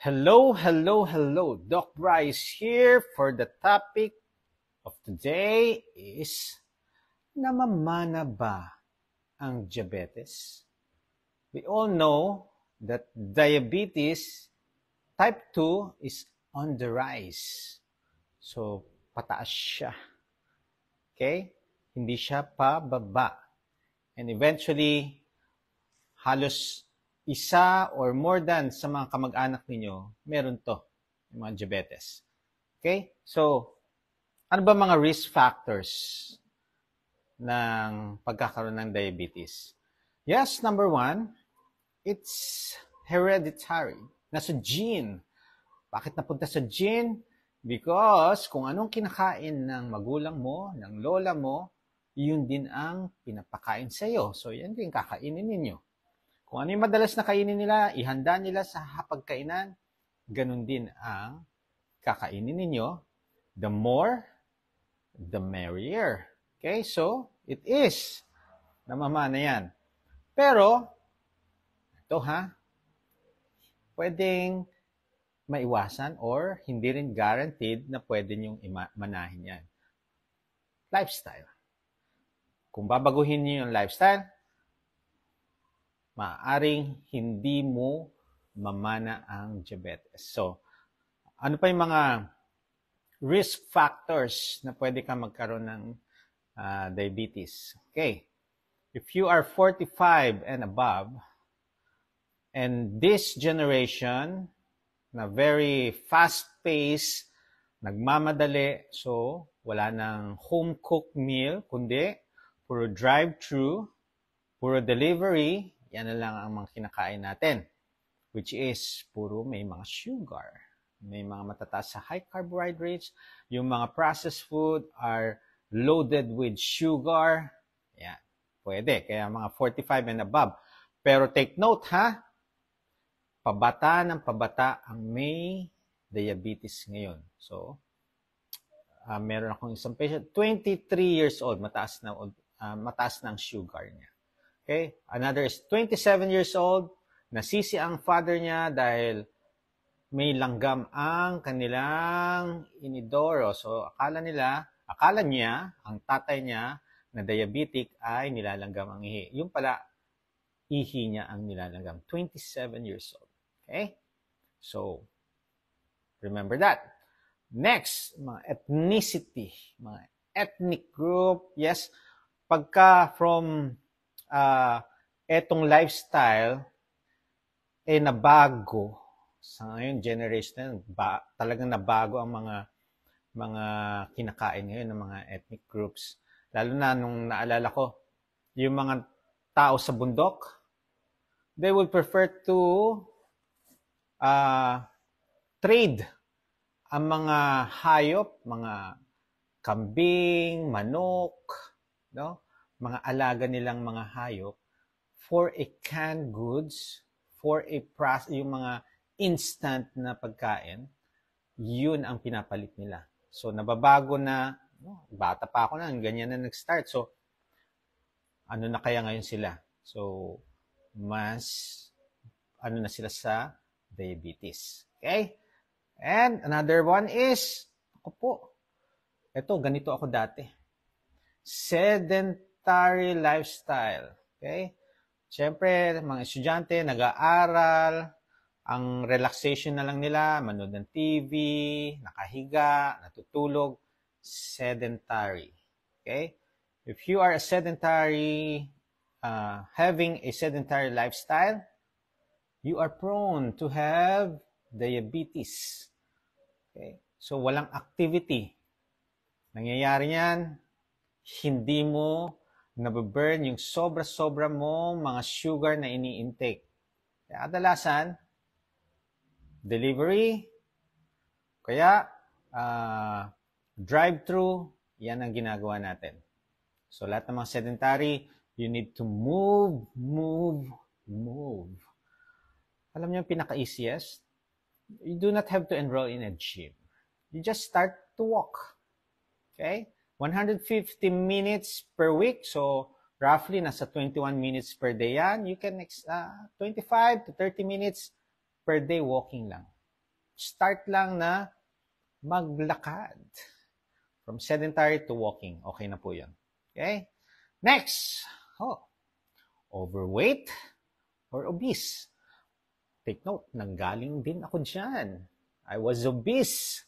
Hello, hello, hello. Doc Bryce here for the topic of today is namamana ba ang diabetes? We all know that diabetes type 2 is on the rise. So, pataas siya. Okay? Hindi siya pababa. And eventually, halos isa or more than sa mga kamag-anak ninyo, meron to, yung mga diabetes. Okay? So, ano ba mga risk factors ng pagkakaroon ng diabetes? Yes, number one, it's hereditary. Nasa gene. Bakit napunta sa gene? Because kung anong kinakain ng magulang mo, ng lola mo, yun din ang pinapakain sa iyo. So, yan din kakainin ninyo. Kung ano yung madalas na kainin nila, ihanda nila sa hapagkainan, ganun din ang kakainin ninyo. The more, the merrier. Okay, so it is. Namamana yan. Pero, ito pwedeng maiwasan or hindi rin guaranteed na pwede nyong manahin yan. Lifestyle. Kung babaguhin niyo yung lifestyle, maaaring hindi mo mamana ang diabetes. So, ano pa yung mga risk factors na pwede ka magkaroon ng diabetes? Okay. If you are 45 and above, and this generation na very fast-paced, nagmamadali, so wala nang home-cooked meal, kundi puro drive-thru, puro delivery, yan na lang ang mga kinakain natin, which is puro may mga sugar, may mga matataas sa high carbohydrates, yung mga processed food are loaded with sugar, yan, pwede, kaya mga 45 and above. Pero take note pabata ng pabata ang may diabetes ngayon. So, meron akong isang patient, 23 years old, mataas na ang sugar niya. Okay? Another is 27 years old, nasisi ang father niya dahil may langgam ang kanilang inidoro. So, akala niya, ang tatay niya na diabetic ay nilalanggam ang ihi. Yung pala, ihi niya ang nilalanggam. 27 years old. Okay? So, remember that. Next, mga ethnicity, mga ethnic group. Yes, pagka from etong lifestyle nabago sa ngayon generation talagang nabago ang mga kinakain ngayon ng mga ethnic groups, lalo na nung naalala ko yung mga tao sa bundok, they would prefer to trade ang mga hayop, mga kambing, manok, no? Mga alaga nilang mga hayop for a canned goods, for yung mga instant na pagkain, yun ang pinapalit nila. So, nababago na, bata pa ako na, ganyan na nag-start. So, ano na kaya ngayon sila? So, na sila sa diabetes. Okay? And another one is, ganito ako dati. Sedentary lifestyle. Okay? Siyempre, mga estudyante, nag-aaral, ang relaxation na lang nila, manood ng TV, nakahiga, natutulog, sedentary. Okay? If you are a sedentary, having a sedentary lifestyle, you are prone to have diabetes. Okay? So, walang activity. Nangyayari yan, hindi mo nababurn yung sobra-sobra mong mga sugar na ini-intake. Kaya kadalasan, delivery, kaya drive-thru, yan ang ginagawa natin. So, lahat ng mga sedentary, you need to move. Alam niyo yung pinaka-easiest? You do not have to enroll in a gym. You just start to walk. Okay? 150 minutes per week. So, roughly, nasa 21 minutes per day yan. You can 25 to 30 minutes per day walking lang. start lang na maglakad. From sedentary to walking. Okay na po yun. Okay? Next. Overweight or obese. Take note, nanggaling din ako dyan. I was obese.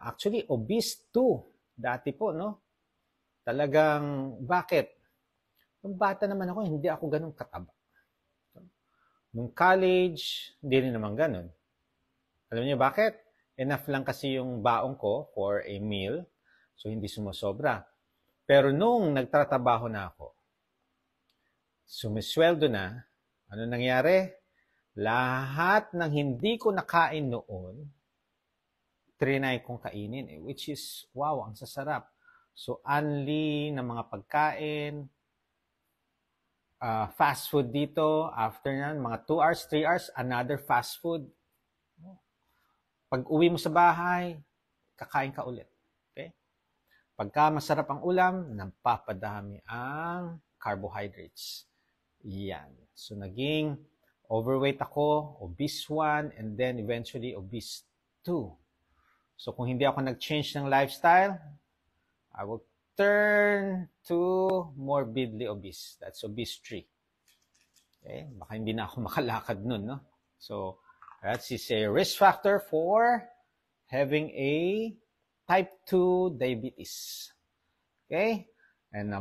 Actually, obese too. Dati po, no? Talagang, bakit? Nung bata naman ako, hindi ako ganun kataba. Nung college, hindi rin naman ganun. Alam niyo bakit? Enough lang kasi yung baon ko for a meal. So, hindi sumusobra. Pero nung nagtatrabaho na ako, sumisweldo na, ano nangyari? Lahat ng hindi ko nakain noon, trinay kong kainin. Which is, wow, ang sasarap. So, only na mga pagkain, fast food dito. After nan, mga 2 hours, 3 hours, another fast food. Pag uwi mo sa bahay, kakain ka ulit. Okay? Pagka masarap ang ulam, napapadami ang carbohydrates. Yan. So, naging overweight ako, obese 1, and then eventually obese 2. So, kung hindi ako nag-change ng lifestyle, I will turn to morbidly obese. That's obese 3. Okay? Baka hindi na ako makalakad nun, no? So, that is a risk factor for having a type 2 diabetes. Okay? And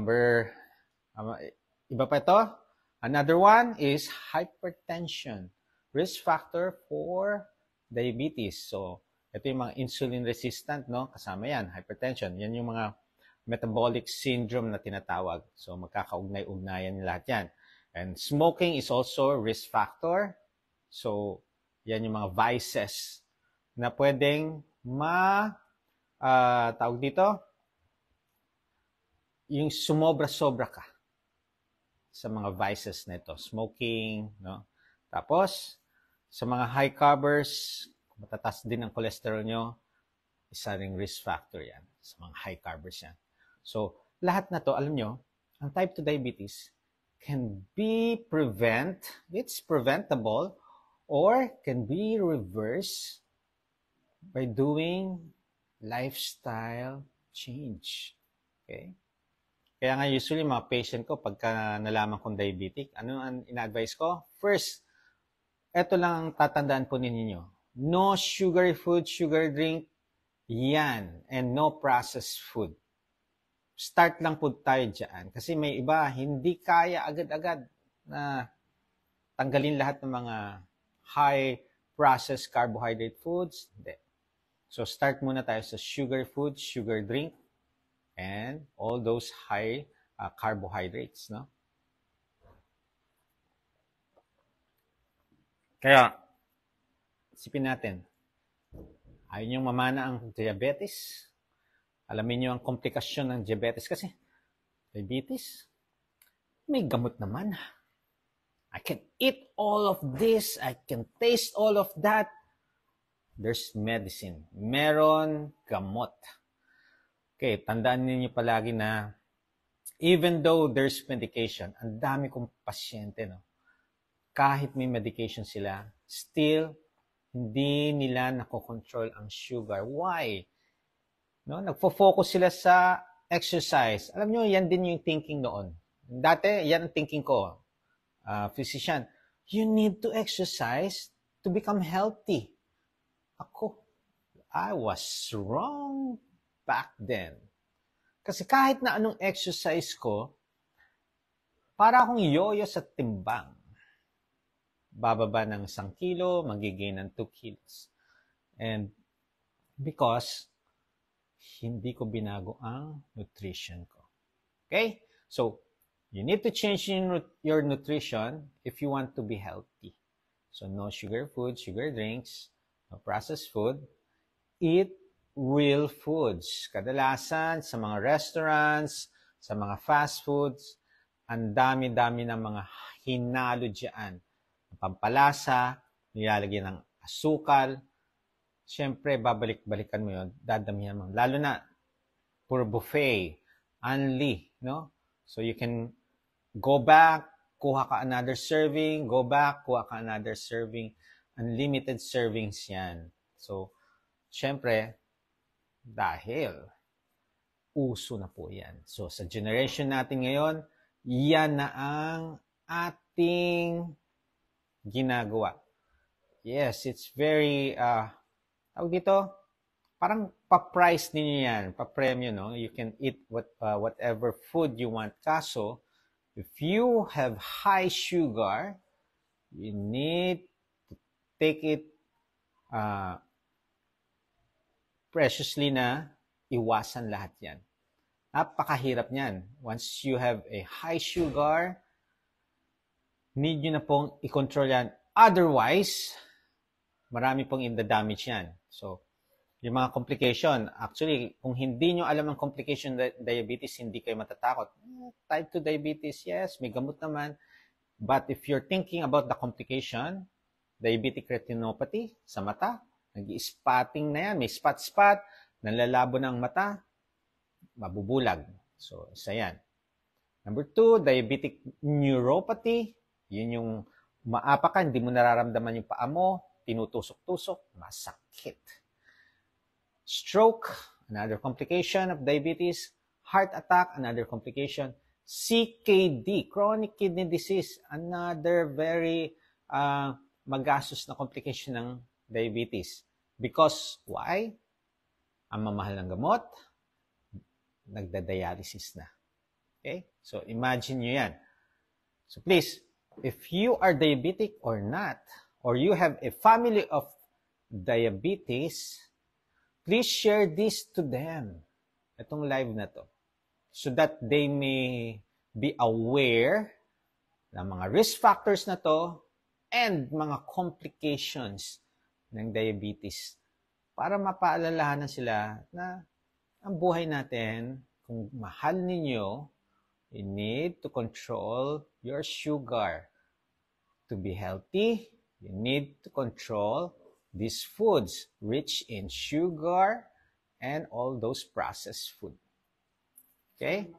iba pa ito. Another one is hypertension. Risk factor for diabetes. So, ito yung mga insulin resistant, no? Kasama yan, hypertension. Yan yung mga metabolic syndrome na tinatawag. So, magkakaugnay-ugnayan lahat yan. And smoking is also a risk factor. So, yan yung mga vices na pwedeng tawag dito, yung sumobra-sobra ka sa mga vices na ito. Smoking, no? Tapos, sa mga high carbers, matataas din ang cholesterol nyo, isa ring risk factor yan. Sa mga high carbers yan. So, lahat na to, alam nyo, ang type 2 diabetes can be it's preventable, or can be reversed by doing lifestyle change. Okay? Kaya nga usually mga patient ko, pagka nalaman kong diabetic, ano ang ina-advise ko? First, eto lang ang tatandaan po ninyo. No sugary food, sugar drink, yan. And no processed food. Start lang po tayo dyan. Kasi may iba, hindi kaya agad-agad na tanggalin lahat ng mga high processed carbohydrate foods. Hindi. So start muna tayo sa sugar food, sugar drink, and all those high carbohydrates, no? Kaya, isipin natin, ayaw niyong mamana ang diabetes. Alamin niyo ang komplikasyon ng diabetes kasi diabetes, may gamot naman. I can eat all of this, I can taste all of that. There's medicine. Meron gamot. Okay, tandaan niyo palagi na even though there's medication, ang dami kong pasyente, no? Kahit may medication sila, still, hindi nila nakokontrol ang sugar. Why? No? Nagfo-focus sila sa exercise. Alam nyo, yan din yung thinking noon. Dati, yan ang thinking ko. Physician, you need to exercise to become healthy. Ako, I was wrong back then. Kasi kahit na anong exercise ko, para akong yoyo sa timbang. Bababa ng 1 kilo, magigain ng 2 kilos. And because hindi ko binago ang nutrition ko. Okay? So, you need to change your nutrition if you want to be healthy. So, no sugar food, sugar drinks, no processed food. Eat real foods. Kadalasan, sa mga restaurants, sa mga fast foods, ang dami-dami ng mga hinalo dyan. Pampalasa, nilalagyan ng asukal. Siyempre, babalik-balikan mo yun, dadamihan mo. Lalo na, puro buffet, only, no? So, you can go back, kuha ka another serving, go back, kuha ka another serving. Unlimited servings yan. So, syempre, dahil uso na po yan. So, sa generation natin ngayon, yan na ang ating ginagawa. Yes, it's very, tawag dito, parang pa-price ninyo yan, pa-premyo, no? You can eat whatever food you want. Kaso, if you have high sugar, you need to take it preciously na iwasan lahat yan. Napakahirap niyan. Once you have a high sugar, need nyo na pong i-control yan. Otherwise, marami pong in-the-damage yan. So, yung mga complication, actually, kung hindi nyo alam ang complication diabetes, hindi kayo matatakot. Type 2 diabetes, yes, may gamot naman. But if you're thinking about the complication, diabetic retinopathy sa mata, nag-i-spotting na yan, may spot-spot, nanlalabo ng mata, mabubulag. So, isa yan. Number 2, diabetic neuropathy. Yun yung maapa ka, hindi mo nararamdaman yung paa mo, tinutusok-tusok, masakit. Stroke, another complication of diabetes. Heart attack, another complication. CKD, chronic kidney disease, another very magastos na complication ng diabetes. Because, why? Ang mamahal ng gamot, nagda-dialysis na. Okay? So, imagine nyo yan. So, please, if you are diabetic or not, or you have a family of diabetes, please share this to them. Itong live na to. So that they may be aware ng mga risk factors na to and mga complications ng diabetes para mapaalalahanan sila na ang buhay natin, kung mahal ninyo, you need to control your sugar. To be healthy, you need to control these foods rich in sugar and all those processed food. Okay?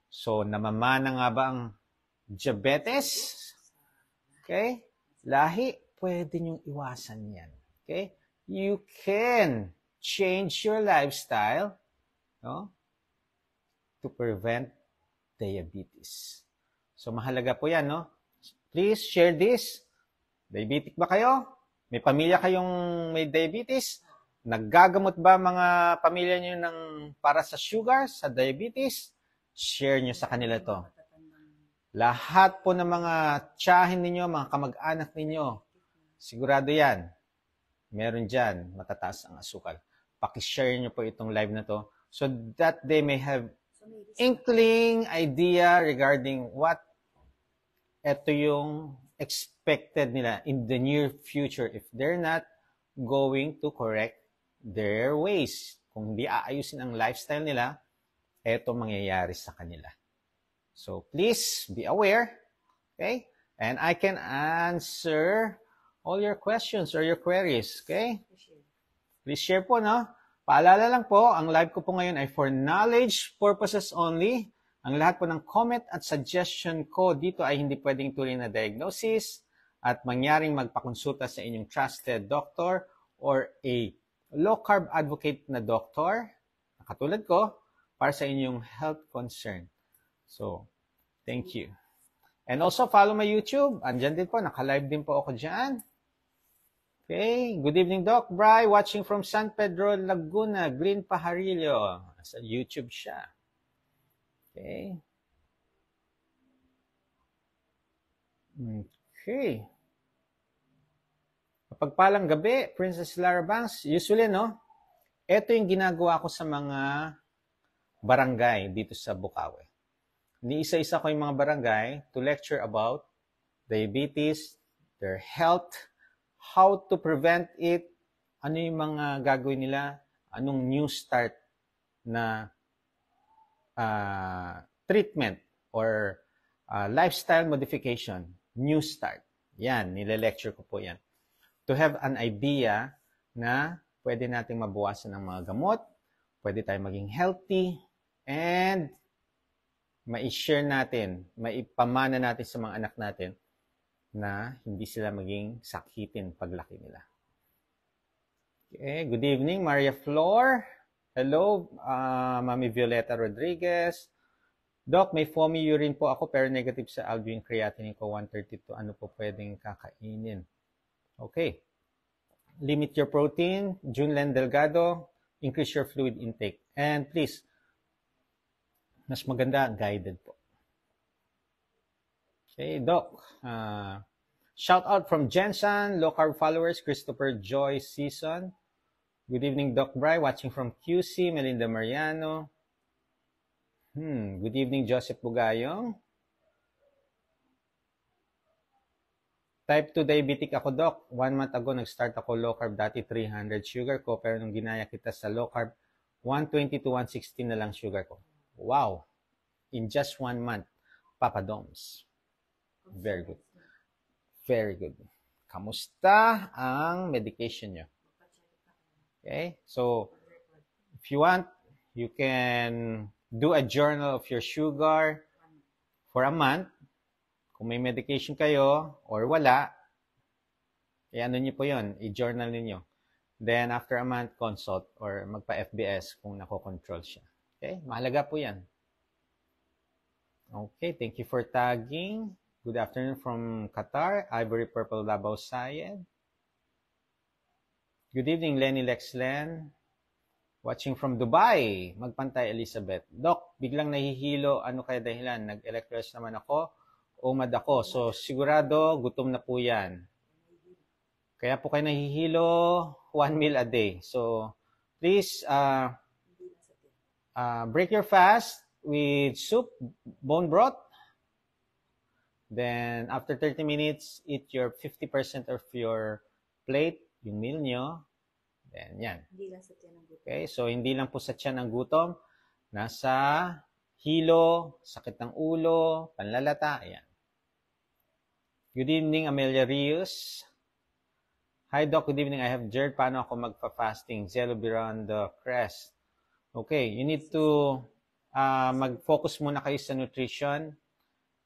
So, namamana nga ba ang diabetes? Okay? Lahi, pwede niyong iwasan yan. Okay? You can change your lifestyle, no, to prevent diabetes. So, mahalaga po yan, no? Please share this. Diabetic ba kayo? May pamilya kayong may diabetes? Naggagamot ba mga pamilya niyo ng para sa sugar, sa diabetes? Share niyo sa kanila to. Lahat po ng mga tiyahin ninyo, mga kamag-anak ninyo, sigurado yan. Meron dyan, matataas ang asukal. Pakishare niyo po itong live na to so that they may have inkling idea regarding what ito yung expected nila in the near future if they're not going to correct their ways. Kung hindi aayusin ang lifestyle nila, ito mangyayari sa kanila. So please be aware, okay? And I can answer all your questions or your queries, okay? Please share po, no? Paalala lang po, ang live ko po ngayon ay for knowledge purposes only. Ang lahat po ng comment at suggestion ko dito ay hindi pwedeng tuloy na diagnosis at mangyaring magpakonsulta sa inyong trusted doctor or a low-carb advocate na doctor, na katulad ko, para sa inyong health concern. So, thank you. And also, follow my YouTube. Andyan din po, naka-live din po ako dyan. Okay, good evening, Doc Bry, watching from San Pedro, Laguna, Green Pajarillo. Sa YouTube siya. Okay. Okay. Pagpalang gabi, Princess Lara Banks, usually, no? Ito yung ginagawa ko sa mga barangay dito sa Bukawi. Ni-isa-isa ko yung mga barangay to lecture about diabetes, their health, how to prevent it, ano yung mga gagawin nila, anong new start na treatment or lifestyle modification, new start. Yan, nile-lecture ko po yan. To have an idea na pwede nating mabawasan ng mga gamot, pwede tayong maging healthy, and ma-share natin, maipamana natin sa mga anak natin na hindi sila maging sakitin paglaki nila. Okay, good evening, Maria Flor. Hello, Mami Violeta Rodriguez. Doc, may foamy urine po ako pero negative sa albumin creatinine ko 132. Ano po pwedeng kakainin? Okay. Limit your protein. Junlen Delgado. Increase your fluid intake. And please, mas maganda, guided po. Okay, Doc. Shout out from Jensen, low carb followers, Christopher Joy Season. Good evening, Doc Bry, watching from QC, Melinda Mariano. Good evening, Joseph Bugayong. Type 2 diabetic ako, Doc. 1 month ago, nag-start ako low carb. Dati 300 sugar ko, pero nung ginaya kita sa low carb, 120 to 160 na lang sugar ko. Wow! In just 1 month, Papa Doms. Very good. Very good. Kamusta ang medication nyo? Okay, so if you want, you can do a journal of your sugar for a month. Kung may medication kayo or wala, ano nyo po yun, i-journal ninyo. Then after a month, consult or magpa-FBS kung nako-control siya. Okay, mahalaga po yan. Okay, thank you for tagging. Good afternoon from Qatar, Ivory Purple Davao Sayed. Good evening, Lenny Lexlen. Watching from Dubai, Magpantay Elizabeth. Doc, biglang nahihilo. Ano kaya dahilan? Nag-electrolyze naman ako. Umad ako. So, sigurado, gutom na po yan. Kaya po kayo nahihilo, 1 meal a day. So, please, break your fast with soup, bone broth. Then, after 30 minutes, eat your 50% of your plate, yung meal nyo. Then, yan. Hindi lang sa tiyan ng gutom. Okay, so hindi lang po sa tiyan ng gutom. Nasa hilo, sakit ng ulo, panlalata, ayan. Good evening, Amelia Rios. Hi, Doc. Good evening. I have GERD. Paano ako magpa-fasting? Zelo beyond the crest. Okay, you need to mag-focus muna kayo sa nutrition.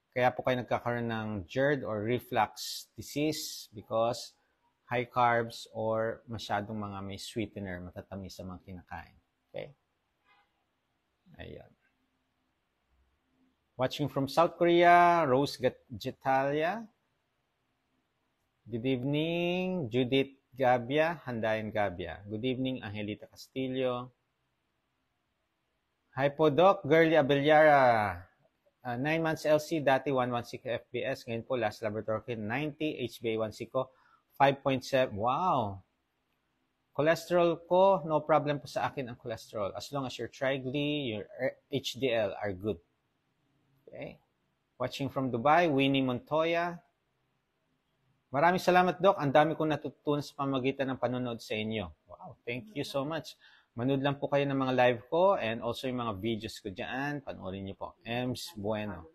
Kaya po kayo nagkakaroon ng GERD or reflux disease because high carbs or masyadong mga may sweetener, matatamis sa mga kinakain. Okay? Ayan. Watching from South Korea, Rose Getalia. Good evening, Judith Gabia, Handayan Gabia. Good evening, Angelita Castillo. Hi po, Doc. Girly Abelyara. 9 months LC, dati 116 FBS. Ngayon po, last laboratory ko, 90 HbA1c ko, 5.7. Wow! Cholesterol ko, no problem po sa akin ang cholesterol. As long as your trigly, your HDL are good. Okay? Watching from Dubai, Winnie Montoya. Maraming salamat, Doc. Ang dami kong natutunan sa pamamagitan ng panonood sa inyo. Wow, thank you so much. Manood lang po kayo ng mga live ko and also yung mga videos ko dyan. Panoorin niyo po. Ems Bueno.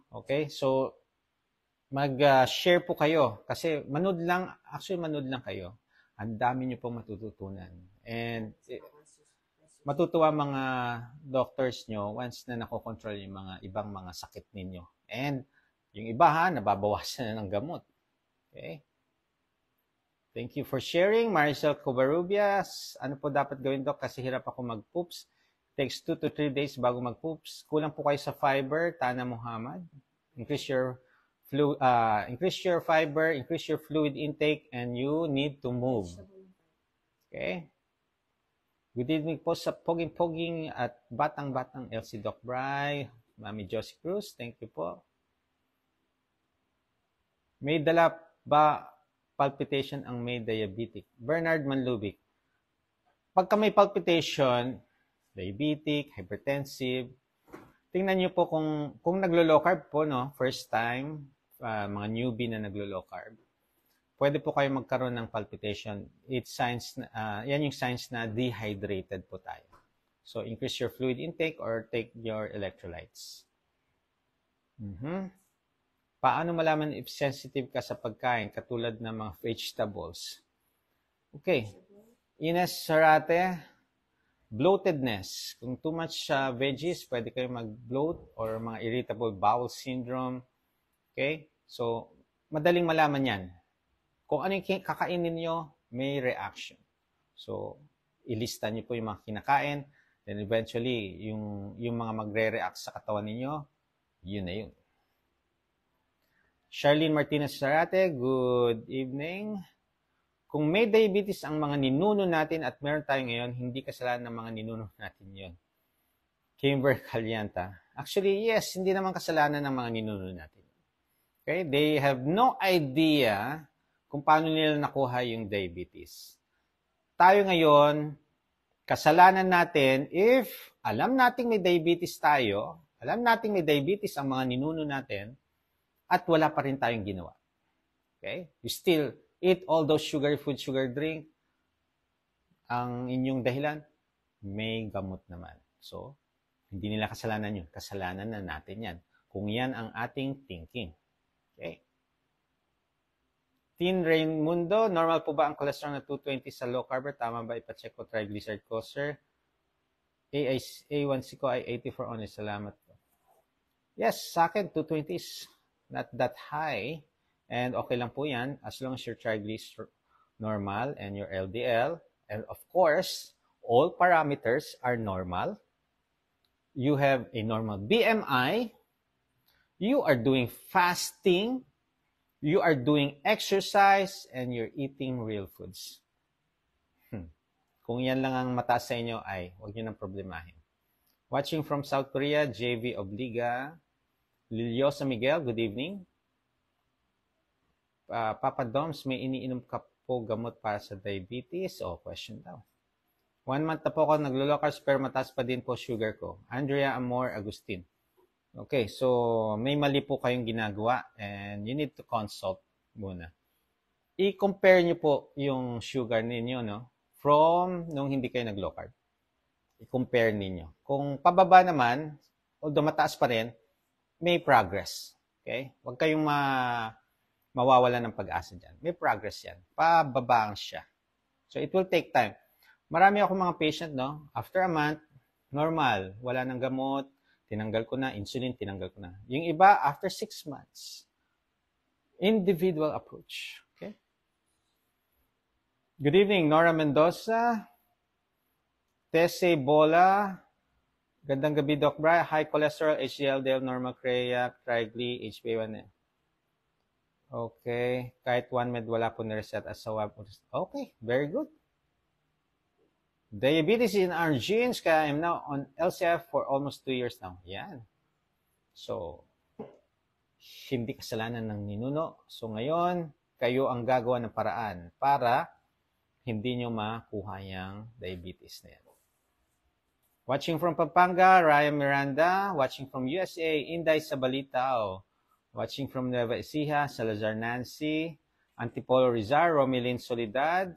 Okay, so mag-share po kayo. Kasi manood lang kayo. Ang dami niyo pong matututunan. And matutuwa mga doctors nyo once na nakokontrol yung mga ibang mga sakit ninyo. And yung iba nababawasan na ng gamot. Okay? Thank you for sharing. Maricel Covarrubias. Ano po dapat gawin, Doc? Kasi hirap ako mag-poops. Takes 2 to 3 days bago mag-poops. Kulang po kayo sa fiber. Tana Muhammad. Increase your fiber, increase your fluid intake, and you need to move. Okay? Good evening po sa poging-poging at batang-batang LC Doc Bry. Mami Josie Cruz. Thank you po. May dala ba palpitation ang may diabetic? Bernard Manlubik. Pagka may palpitation, diabetic, hypertensive, tingnan nyo po kung naglo-low carb po, no? First time, mga newbie na naglo-low carb, pwede po kayo magkaroon ng palpitation. It's signs, yan yung signs na dehydrated po tayo. So, increase your fluid intake or take your electrolytes. Paano malaman if sensitive ka sa pagkain katulad ng mga vegetables? Okay. Ines Sarate, bloatedness. Kung too much veggies, pwede kayo mag-bloat or mga irritable bowel syndrome. Okay? So, madaling malaman yan. Kung ano yung kakainin nyo, may reaction. So, ilista niyo po yung mga kinakain. Then eventually, yung mga magre-react sa katawan ninyo, yun na yun. Charlene Martinez Sarate, good evening. Kung may diabetes ang mga ninuno natin at meron tayo ngayon, hindi kasalanan ng mga ninuno natin yun. Kimber Calyanta. Actually, yes, hindi naman kasalanan ng mga ninuno natin. Okay? They have no idea kung paano nila nakuha yung diabetes. Tayo ngayon, kasalanan natin if alam nating may diabetes tayo, alam nating may diabetes ang mga ninuno natin, at wala pa rin tayong ginawa. Okay? You still eat all those sugar food, sugar drink. Ang inyong dahilan, may gamot naman. So, hindi nila kasalanan yun. Kasalanan na natin yan. Kung yan ang ating thinking. Okay? Teen Raimundo, normal po ba ang cholesterol na 220 sa low carb? Tama ba? Ipacheck ko triglyceride ko, sir. A1C ko ay 84 only. Salamat po. Yes, sa akin, 220 is not that high. And okay lang po yan as long as your triglyceride normal and your LDL. And of course, all parameters are normal. You have a normal BMI. You are doing fasting. You are doing exercise. And you're eating real foods. Kung yan lang ang mataas sa inyo, ay huwag nyo nang problemahin. Watching from South Korea, JV Obliga. Liliosa Miguel, good evening. Papa Doms, may iniinom ka po gamot para sa diabetes? Question daw. 1 month na po ako naglo-low carbs pero mataas pa din po sugar ko. Andrea Amor Agustin. Okay, so may mali po kayong ginagawa and you need to consult muna. I-compare nyo po yung sugar ninyo, no? From nung hindi kayo nag-low carb. I-compare ninyo. Kung pababa naman, although mataas pa rin, may progress. Okay? Huwag kayong mawawala ng pag-asa dyan. May progress yan. Pababaan siya. So, it will take time. Marami ako mga patient, no? After a month, normal. Wala nang gamot. Tinanggal ko na. Insulin, tinanggal ko na. Yung iba, after 6 months. Individual approach. Okay? Good evening, Nora Mendoza. Tese Bola. Gandang gabi, Doc Bra. High cholesterol, HDL, normal creatinine, trigly, HbA1c. Okay. Kahit one med, wala po na-reset as sa web. Okay. Very good. Diabetes in our genes, kaya I'm now on LCF for almost 2 years now. Yan. So, hindi kasalanan ng ninuno. So, ngayon, kayo ang gagawa ng paraan para hindi nyo makuha yung diabetes na yan. Watching from Pampanga, Ryan Miranda. Watching from USA, Inday Sabalitao. Watching from Nueva Ecija, Salazar Nancy. Antipolo Rizal, Romilin Solidad.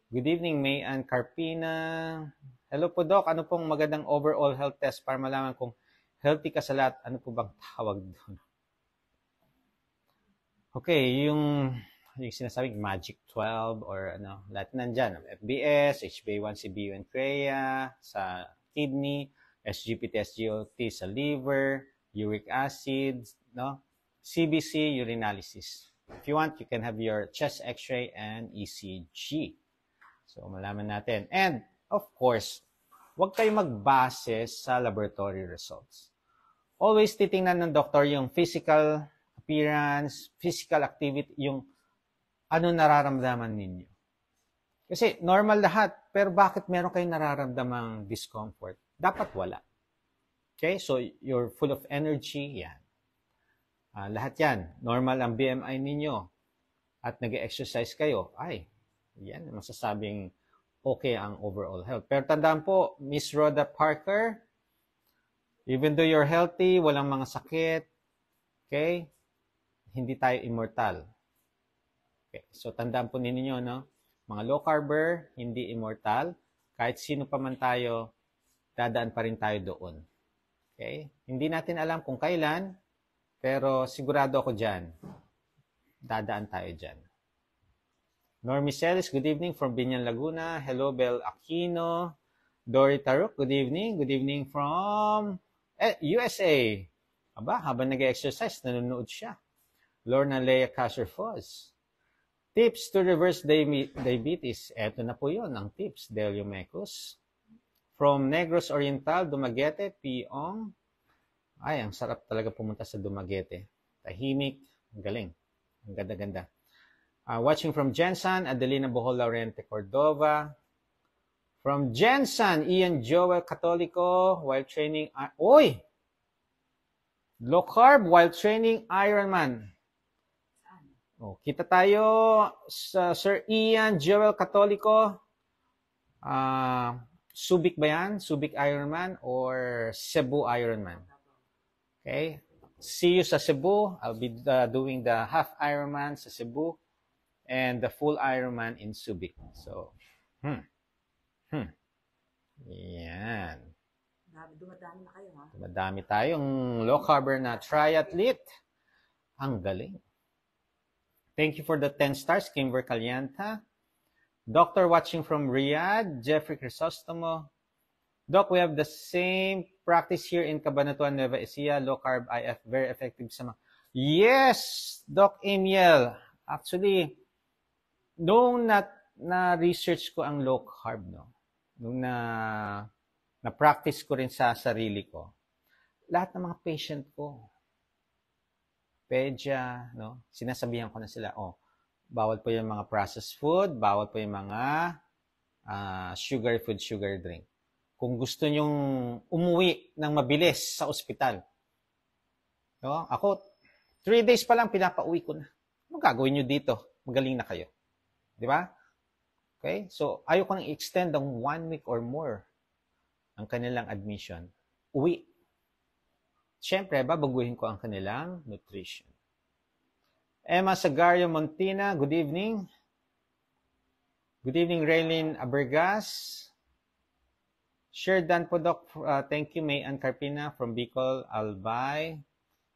Good evening, May Ann Carpina. Hello po, Doc. Ano pong magandang overall health test para malaman kung healthy ka sa lahat? Ano po bang tawag doon? Okay, yung sinasabing Magic 12 or ano, lahat nandyan. FBS, HbA1c, BUN CREA, sa kidney, SGPT, SGOT sa liver, uric acid, no? CBC, urinalysis. If you want, you can have your chest x-ray and ECG. So, malaman natin. And, of course, huwag kayong magbase sa laboratory results. Always titingnan ng doktor yung physical appearance, physical activity, yung ano nararamdaman ninyo. Kasi normal lahat, pero bakit meron kayong nararamdamang discomfort? Dapat wala. Okay? So, you're full of energy, yan. Lahat yan. Normal ang BMI ninyo. At nag-exercise kayo, ay, yan, masasabing okay ang overall health. Pero tandaan po, Miss Rhoda Parker, even though you're healthy, walang mga sakit, okay, hindi tayo immortal. Okay, so tandaan po ninyo, no? Mga low carber, hindi immortal. Kahit sino pa man tayo, dadaan pa rin tayo doon. Okay? Hindi natin alam kung kailan, pero sigurado ako dyan. Dadaan tayo dyan. Normie Celis, good evening from Binyan, Laguna. Hello, Bel Aquino. Dory Taruk, good evening. Good evening from USA. Aba, habang nag-exercise, nanonood siya. Lorna Lea Caser-Foz. Tips to reverse diabetes. Eto na po yun, ang tips. Delio Mecus. From Negros Oriental, Dumaguete, Piong. Ay, ang sarap talaga pumunta sa Dumaguete. Tahimik, ang galing. Ang ganda-ganda. Watching from Jensen, Adelina Bohol Laurente Cordova. From Jensen, Ian Joel Catolico, while training... Oy! Low carb while training Ironman. Oh, kita tayo sa Sir Ian Joel Catolico. Subic ba yan? Subic Ironman or Cebu Ironman? Okay. See you sa Cebu. I'll be doing the half Ironman sa Cebu and the full Ironman in Subic. So, yan. Dumadami na kayo, ha? Dumadami tayong low carb na triathlete. Ang galing. Thank you for the 10 stars, Kimber Calianta. Doctor watching from Riyadh, Jeffrey Crisostomo. Doc, we have the same practice here in Cabanatuan, Nueva Ecija, low carb IF, very effective sa mga... Yes, Doc Amiel. Actually, nung na-research ko ang low carb, no? Nung na-practice ko rin sa sarili ko, lahat ng mga patient ko, pedya, no? Sinasabihan ko na sila, bawal po yung mga processed food, bawal po yung mga sugary food, sugar drink. Kung gusto nyong umuwi ng mabilis sa ospital, no? Ako, 3 days pa lang pinapauwi ko na. Ano gagawin nyo dito? Magaling na kayo. Di ba? Okay? So, ayaw ko nang i-extend ng 1 week or more ang kanilang admission. Uwi. Siyempre, babaguhin ko ang kanilang nutrition. Emma Sagario Montina, good evening. Good evening, Raylene Abergas. Share done po, Doc. Thank you, May Ann Carpina from Bicol, Albay.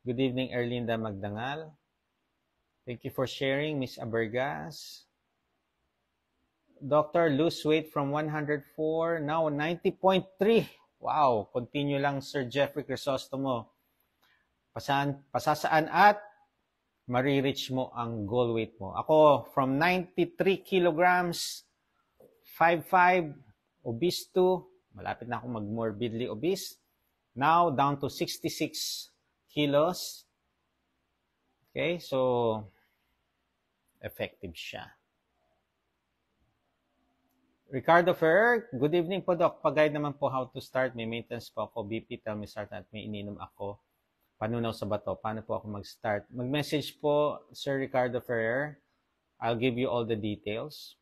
Good evening, Erlinda Magdangal. Thank you for sharing, Miss Abergas. Doctor, lose weight from 104, now 90.3. Wow, continue lang, Sir Jeffrey Crisostomo. Pasasaan at marireach mo ang goal weight mo. Ako, from 93 kilograms, 5'5", obese 2, malapit na akong mag-morbidly obese. Now, down to 66 kilos. Okay, so, effective siya. Ricardo Ferrer, good evening po, Doc. Pag-guide naman po how to start. May maintenance po ako. BP, tell me start at may ininom ako. Panunaw sa bato. Paano po ako mag-start? Mag-message po, Sir Ricardo Ferrer. I'll give you all the details.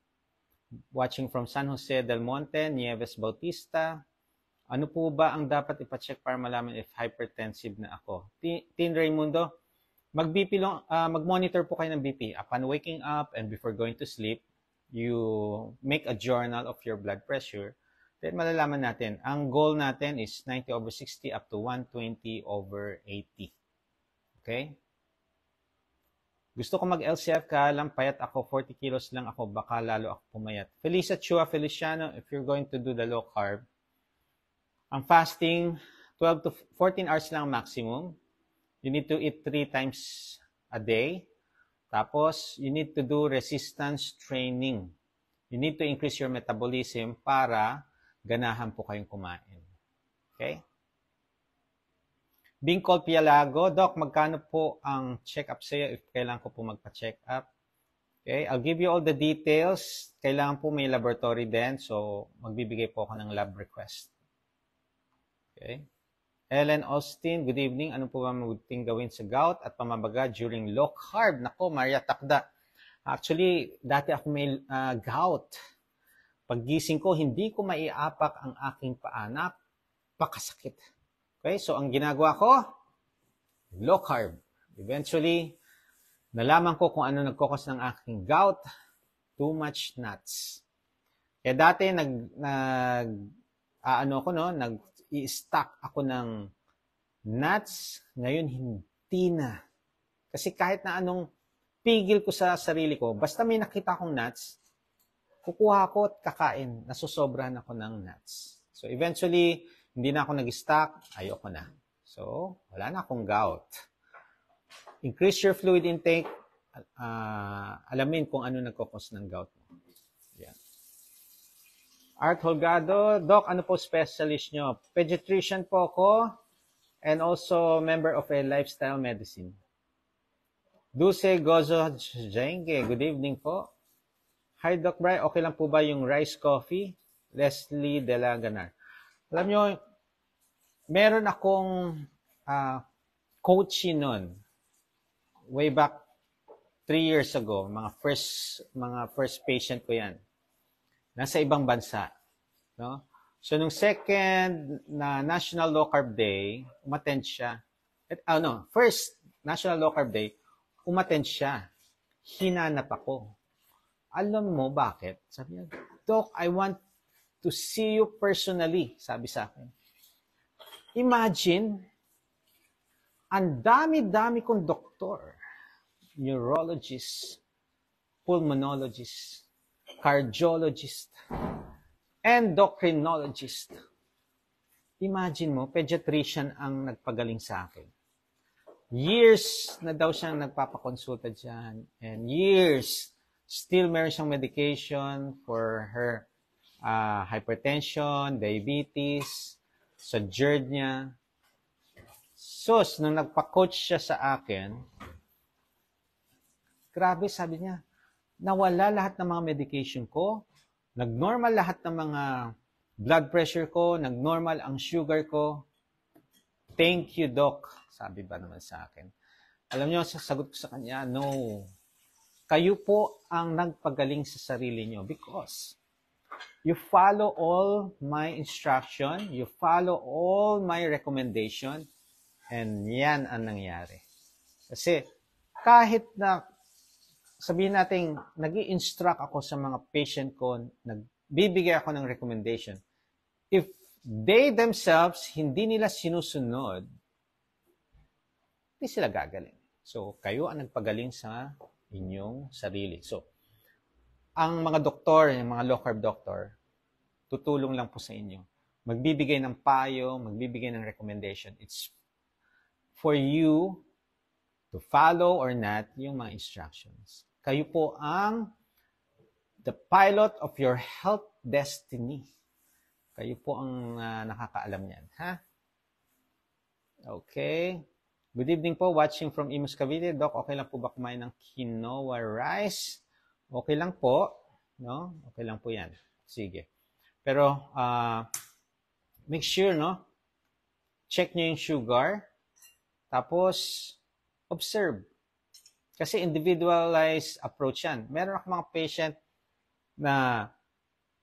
Watching from San Jose del Monte, Nieves Bautista. Ano po ba ang dapat ipacheck para malaman if hypertensive na ako? Tin Raimundo, mag-monitor po kayo ng BP. Upon waking up and before going to sleep, you make a journal of your blood pressure. Then malalaman natin, ang goal natin is 90/60 up to 120/80. Okay? Gusto ko mag-LCF ka lang, payat ako, 40 kilos lang ako, baka lalo ako pumayat. Felicia Chua Feliciano, if you're going to do the low carb, ang fasting, 12 to 14 hours lang maximum. You need to eat 3 times a day. Tapos, you need to do resistance training. You need to increase your metabolism para ganahan po kayong kumain. Okay? Bingkol Pialago, Doc, magkano po ang check-up sa'yo if kailangan ko po magpa-check up? Okay, I'll give you all the details. Kailangan po may laboratory din, so magbibigay po ako ng lab request. Okay? Ellen Austin, good evening. Ano po ba mabuting gawin sa gout at pamabaga during low carb? Nako, Maria Takda. Actually, dati ako may gout. Paggising ko, hindi ko maiapak ang aking paa. Napakasakit. Okay, so ang ginagawa ko, low carb. Eventually, nalaman ko kung ano nagkukos ng aking gout, too much nuts. Kaya dati nag-i-stock ako ng nuts, ngayon hindi na. Kasi kahit na anong pigil ko sa sarili ko, basta may nakita akong nuts, kukuha ko at kakain, nasusobrahan ako ng nuts. So eventually, hindi na ako nag-stock, ayoko na. So, wala na akong gout. Increase your fluid intake. alamin kung ano nagkakos ng gout mo. Yan. Art Holgado, Doc, ano po specialist nyo? Pediatrician po ako and also member of a lifestyle medicine. Dulce Gozo Jenge, good evening po. Hi Doc Bry, okay lang po ba yung rice coffee? Leslie De La Ganar. Alam nyo, meron akong coaching nun. Way back 3 years ago, mga first patient ko yan. Nasa ibang bansa. No? So, nung second na National Low Carb Day, umattend siya. First National Low Carb Day, umattend siya. Hinanap ako. Alam mo bakit? Sabi niya, Doc, I want to see you personally, sabi sa akin. Imagine, ang dami-dami kong doktor, neurologist, pulmonologist, cardiologist, endocrinologist. Imagine mo, pediatrician ang nagpagaling sa akin. Years na daw siyang nagpapakonsulta dyan. And years, still meron siyang medication for her hypertension, diabetes, sa GERD niya. Sus, nung nagpa-coach siya sa akin, grabe, sabi niya, nawala lahat ng mga medication ko, nag-normal lahat ng mga blood pressure ko, nag-normal ang sugar ko. Thank you, Doc. Sabi ba naman sa akin. Alam niyo, sasagot ko sa kanya, no. Kayo po ang nagpagaling sa sarili niyo because you follow all my instruction, you follow all my recommendation, and yan ang nangyari. Kasi kahit na sabihin natin, nag-i-instruct ako sa mga patient ko, nagbibigay ako ng recommendation, if they themselves hindi nila sinusunod, hindi sila gagaling. So, kayo ang nagpagaling sa inyong sarili. So, ang mga doktor, yung mga low carb doctor, tutulong lang po sa inyo. Magbibigay ng payo, magbibigay ng recommendation. It's for you to follow or not yung mga instructions. Kayo po ang the pilot of your health destiny. Kayo po ang nakakaalam niyan. Ha? Okay. Good evening po. Watching from Imus Cavite. Doc, okay lang po ba kumain ng quinoa rice? Okay lang po. No? Okay lang po yan. Sige. Pero, make sure, no? Check nyo yung sugar. Tapos, observe. Kasi individualized approach yan. Meron ako mga patient na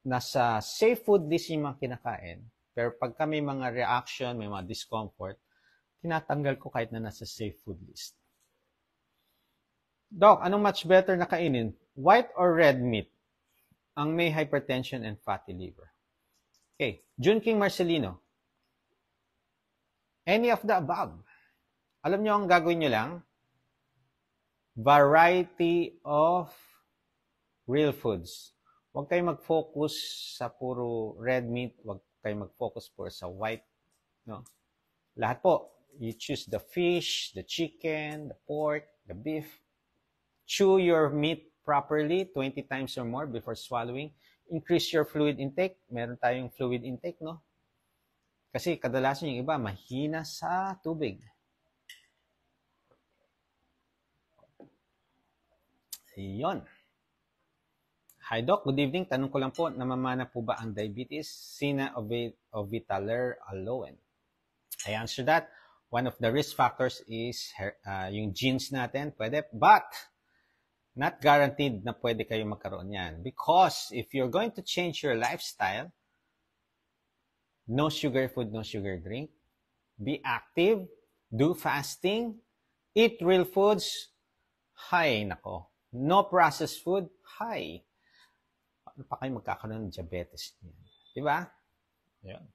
nasa safe food list yung mga kinakain. Pero pag may mga reaction, may mga discomfort, tinatanggal ko kahit na nasa safe food list. Doc, anong much better na kainin? White or red meat? Ang may hypertension and fatty liver. Okay. Jun King Marcelino. Any of the above. Alam nyo ang gagawin nyo lang? Variety of real foods. Huwag kayo mag-focus sa puro red meat. Huwag kayo mag-focus po sa white. No? Lahat po. You choose the fish, the chicken, the pork, the beef. Chew your meat properly 20 times or more before swallowing. Increase your fluid intake. Meron tayong fluid intake, no? Kasi kadalasan yung iba, mahina sa tubig. Ayun. Hi Doc, good evening. Tanong ko lang po, namamana po ba ang diabetes? Sina Ovitaler Aloen. I answer that. One of the risk factors is yung genes natin. Pwede, but not guaranteed na pwede kayo magkaroon yan. Because if you're going to change your lifestyle, no sugar food, no sugar drink, be active, do fasting, eat real foods, hay, nako. No processed food, hay. Paano pa kayo magkakaroon ng diabetes niyan? Diba? Ayan.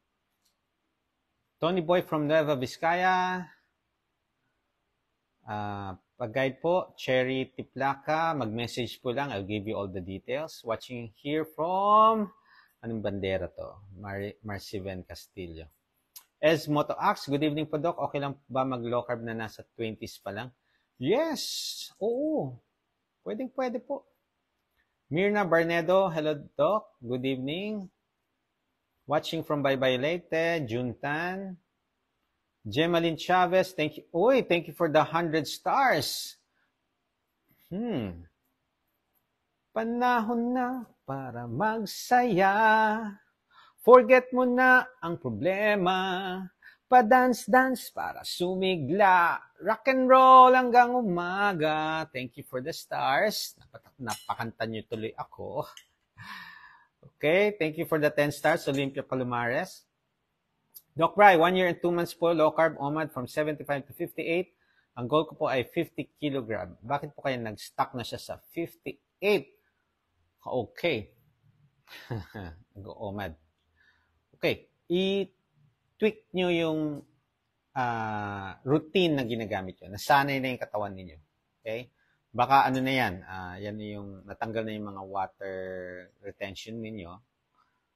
Tony Boy from Nueva Vizcaya. Pag-guide po, Cherry Tiplaca. Mag-message po lang. I'll give you all the details. Watching here from, anong bandera to? Marciven Castillo. Ez Moto Axe, good evening po, Doc. Okay lang ba mag-low carb na nasa 20s pa lang? Yes! Oo. Pwede po. Mirna Barnedo, hello Doc, good evening. Watching from Baybay Leyte, Juntan. Gemaline Chavez, thank you. Uy, thank you for the 100 stars. Panahon na para magsaya. Forget mo na ang problema. Pa-dance-dance para sumigla. Rock and roll hanggang umaga. Thank you for the stars. Napakanta niyo tuloy ako. Okay, thank you for the 10 stars, Olympia Palomares. Doc Bry, 1 year and 2 months po, low carb OMAD from 75 to 58. Ang goal ko po ay 50 kilogram. Bakit po kaya nag-stuck na siya sa 58? Okay. Nag-OMAD. Okay, i-tweak nyo yung routine na ginagamit nyo. Nasanay na yung katawan ninyo. Okay? Baka ano na yan, yan yung natanggal na yung mga water retention ninyo.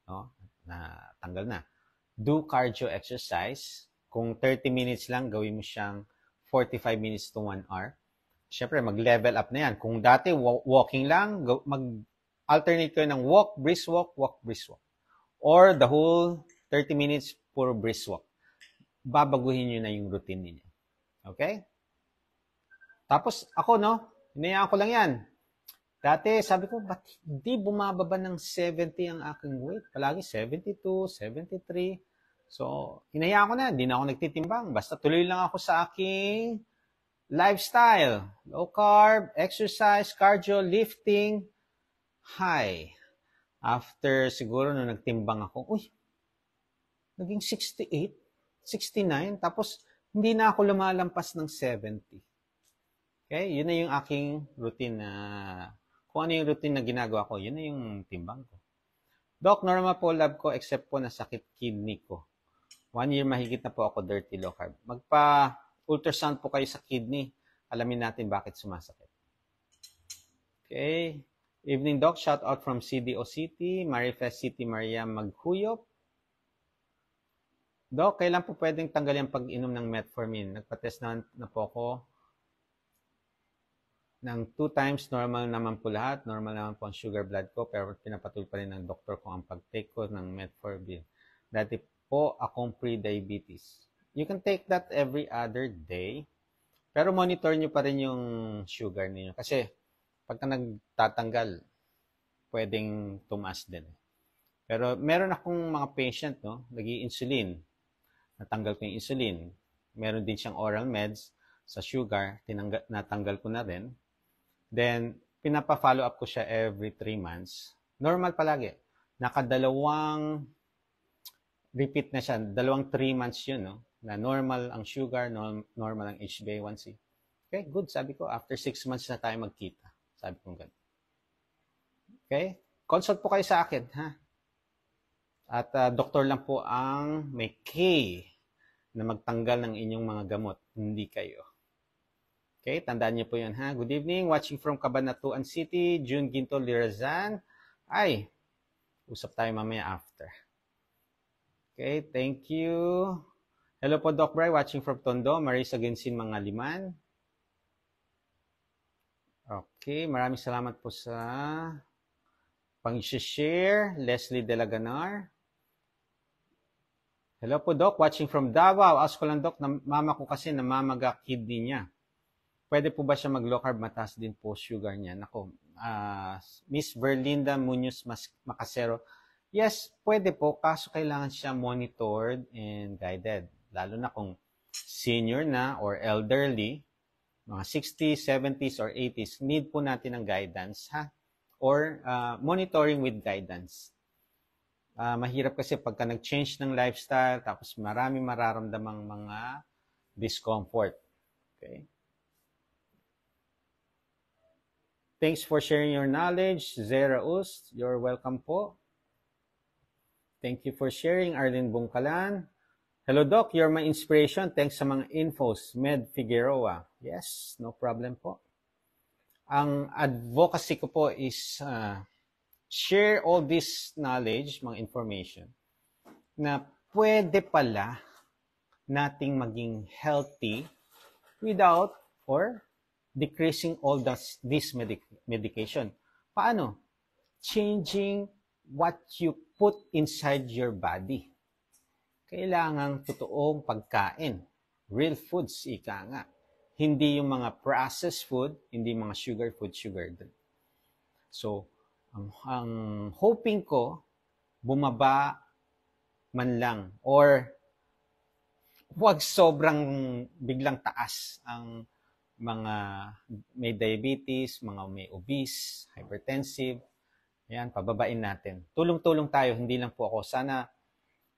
No? Natanggal na. Do cardio exercise. Kung 30 minutes lang, gawin mo siyang 45 minutes to 1 hour. Siyempre, mag-level up na yan. Kung dati, walking lang, mag-alternate kayo ng walk, brisk walk, brisk walk. Or the whole 30 minutes, puro brisk walk. Babaguhin nyo na yung routine niyo. Okay? Tapos, ako, hinayaan ko lang yan. Dati, sabi ko, ba't hindi bumababa ng 70 ang aking weight? Palagi 72, 73. So, hinayaan ko na. Hindi na ako nagtitimbang. Basta tuloy lang ako sa aking lifestyle. Low carb, exercise, cardio, lifting, high. After siguro nung nagtimbang ako, naging 68, 69. Tapos, hindi na ako lumalampas ng 70. Okay? Yun na yung aking routine na kung ano yung routine na ginagawa ko, yun na yung timbang ko. Doc, normal po lab ko except po nasakit kidney ko. 1 year mahigit na po ako dirty low carb. Magpa-ultrasound po kayo sa kidney. Alamin natin bakit sumasakit. Okay. Evening, Doc. Shout out from CDO City, Marifest City, Maria Maghuyop. Doc, kailan po pwedeng tanggalin ang pag-inom ng metformin? Nagpa-test na po ako ng 2 times, normal naman po lahat. Normal naman po ang sugar blood ko, pero pinapatuloy pa rin ng doktor ko ang pag-take ko ng metformin. Dati po akong pre-diabetes. You can take that every other day, pero monitor nyo pa rin yung sugar niyo. Kasi pagka nagtatanggal, pwedeng tumaas din. Pero meron akong mga patient, nag-i-insulin. Natanggal ko yung insulin. Meron din siyang oral meds sa sugar, natanggal ko na rin. Then, pinapa-follow up ko siya every 3 months. Normal palagi. Nakadalawang repeat na siya. 3 months yun, na normal ang sugar, normal ang HbA1c. Okay, good. Sabi ko, after 6 months na tayo magkita. Sabi ko ganun. Okay? Consult po kayo sa akin, ha? At doktor lang po ang may K na magtanggal ng inyong mga gamot, hindi kayo. Okay, tandaan niyo po yun, ha? Good evening, watching from Cabanatuan City, June Ginto Lirazan. Usap tayo mamaya after. Okay, thank you. Hello po, Doc Bry, watching from Tondo, Marisa Gensin Mangaliman. Okay, maraming salamat po sa pang-share. Leslie Delaganar. Hello po, Doc, watching from Davao. Ask ko lang, Doc, mama ko kasi namamaga kidney niya. Pwede po ba siya mag-low carb? Mataas din po sugar niya. Nako, Miss Berlinda Munoz Macasero. Yes, pwede po. Kaso kailangan siya monitored and guided. Lalo na kung senior na or elderly, mga 60s, 70s, or 80s, need po natin ng guidance, ha? Or monitoring with guidance. Mahirap kasi pagka nag-change ng lifestyle, tapos marami mararamdamang mga discomfort. Okay? Thanks for sharing your knowledge, Zera Ust. You're welcome po. Thank you for sharing, Arlene Bungkalan. Hello, Doc. You're my inspiration. Thanks sa mga infos. Med Figueroa. Yes, no problem po. Ang advocacy ko po is share all this knowledge, mga information, na pwede pala nating maging healthy without or decreasing all this medication. Paano? Changing what you put inside your body. Kailangang totoong pagkain. Real foods, ika nga. Hindi yung mga processed food, hindi mga sugar food. So, ang hoping ko, bumaba man lang or huwag sobrang biglang taas ang mga may diabetes, mga may obese, hypertensive. Yan, pababain natin. Tulong-tulong tayo, hindi lang po ako. Sana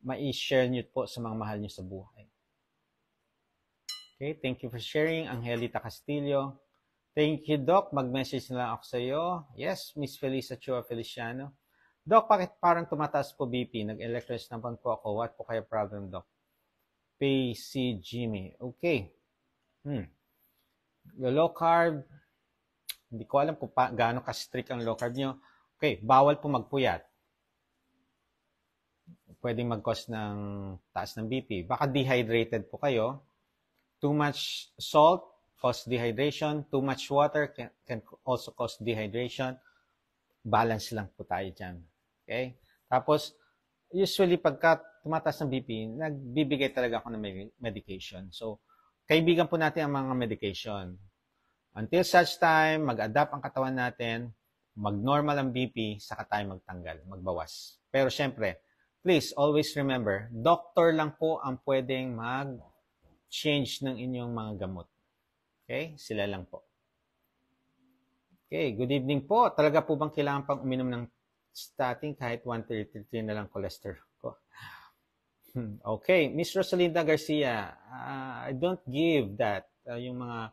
ma-share nyo po sa mga mahal nyo sa buhay. Okay, thank you for sharing, Angelita Castillo. Thank you, Doc. Mag-message na lang ako sa iyo. Yes, Miss Felisa Chua Feliciano. Doc, bakit parang tumataas po BP? Nag-electrolytes naman po ako. What po kaya problem, Doc? PC Jimmy. Okay. Low carb, hindi ko alam kung gaano ka-strict ang low carb nyo. Okay, bawal po magpuyat. Pwedeng mag-cause ng taas ng BP. Baka dehydrated po kayo. Too much salt cause dehydration. Too much water can also cause dehydration. Balance lang po tayo dyan. Okay? Tapos, usually pagka tumataas ng BP, nagbibigay talaga ako ng medication. So, kaibigan po natin ang mga medication. Until such time, mag-adapt ang katawan natin, mag-normal ang BP, saka tayo magtanggal, magbawas. Pero syempre, please always remember, doctor lang po ang pwedeng mag-change ng inyong mga gamot. Okay? Sila lang po. Okay, good evening po. Talaga po bang kailangan pang uminom ng statin kahit 133 na lang cholesterol ko? Okay, Miss Rosalinda Garcia, I don't give that. Yung mga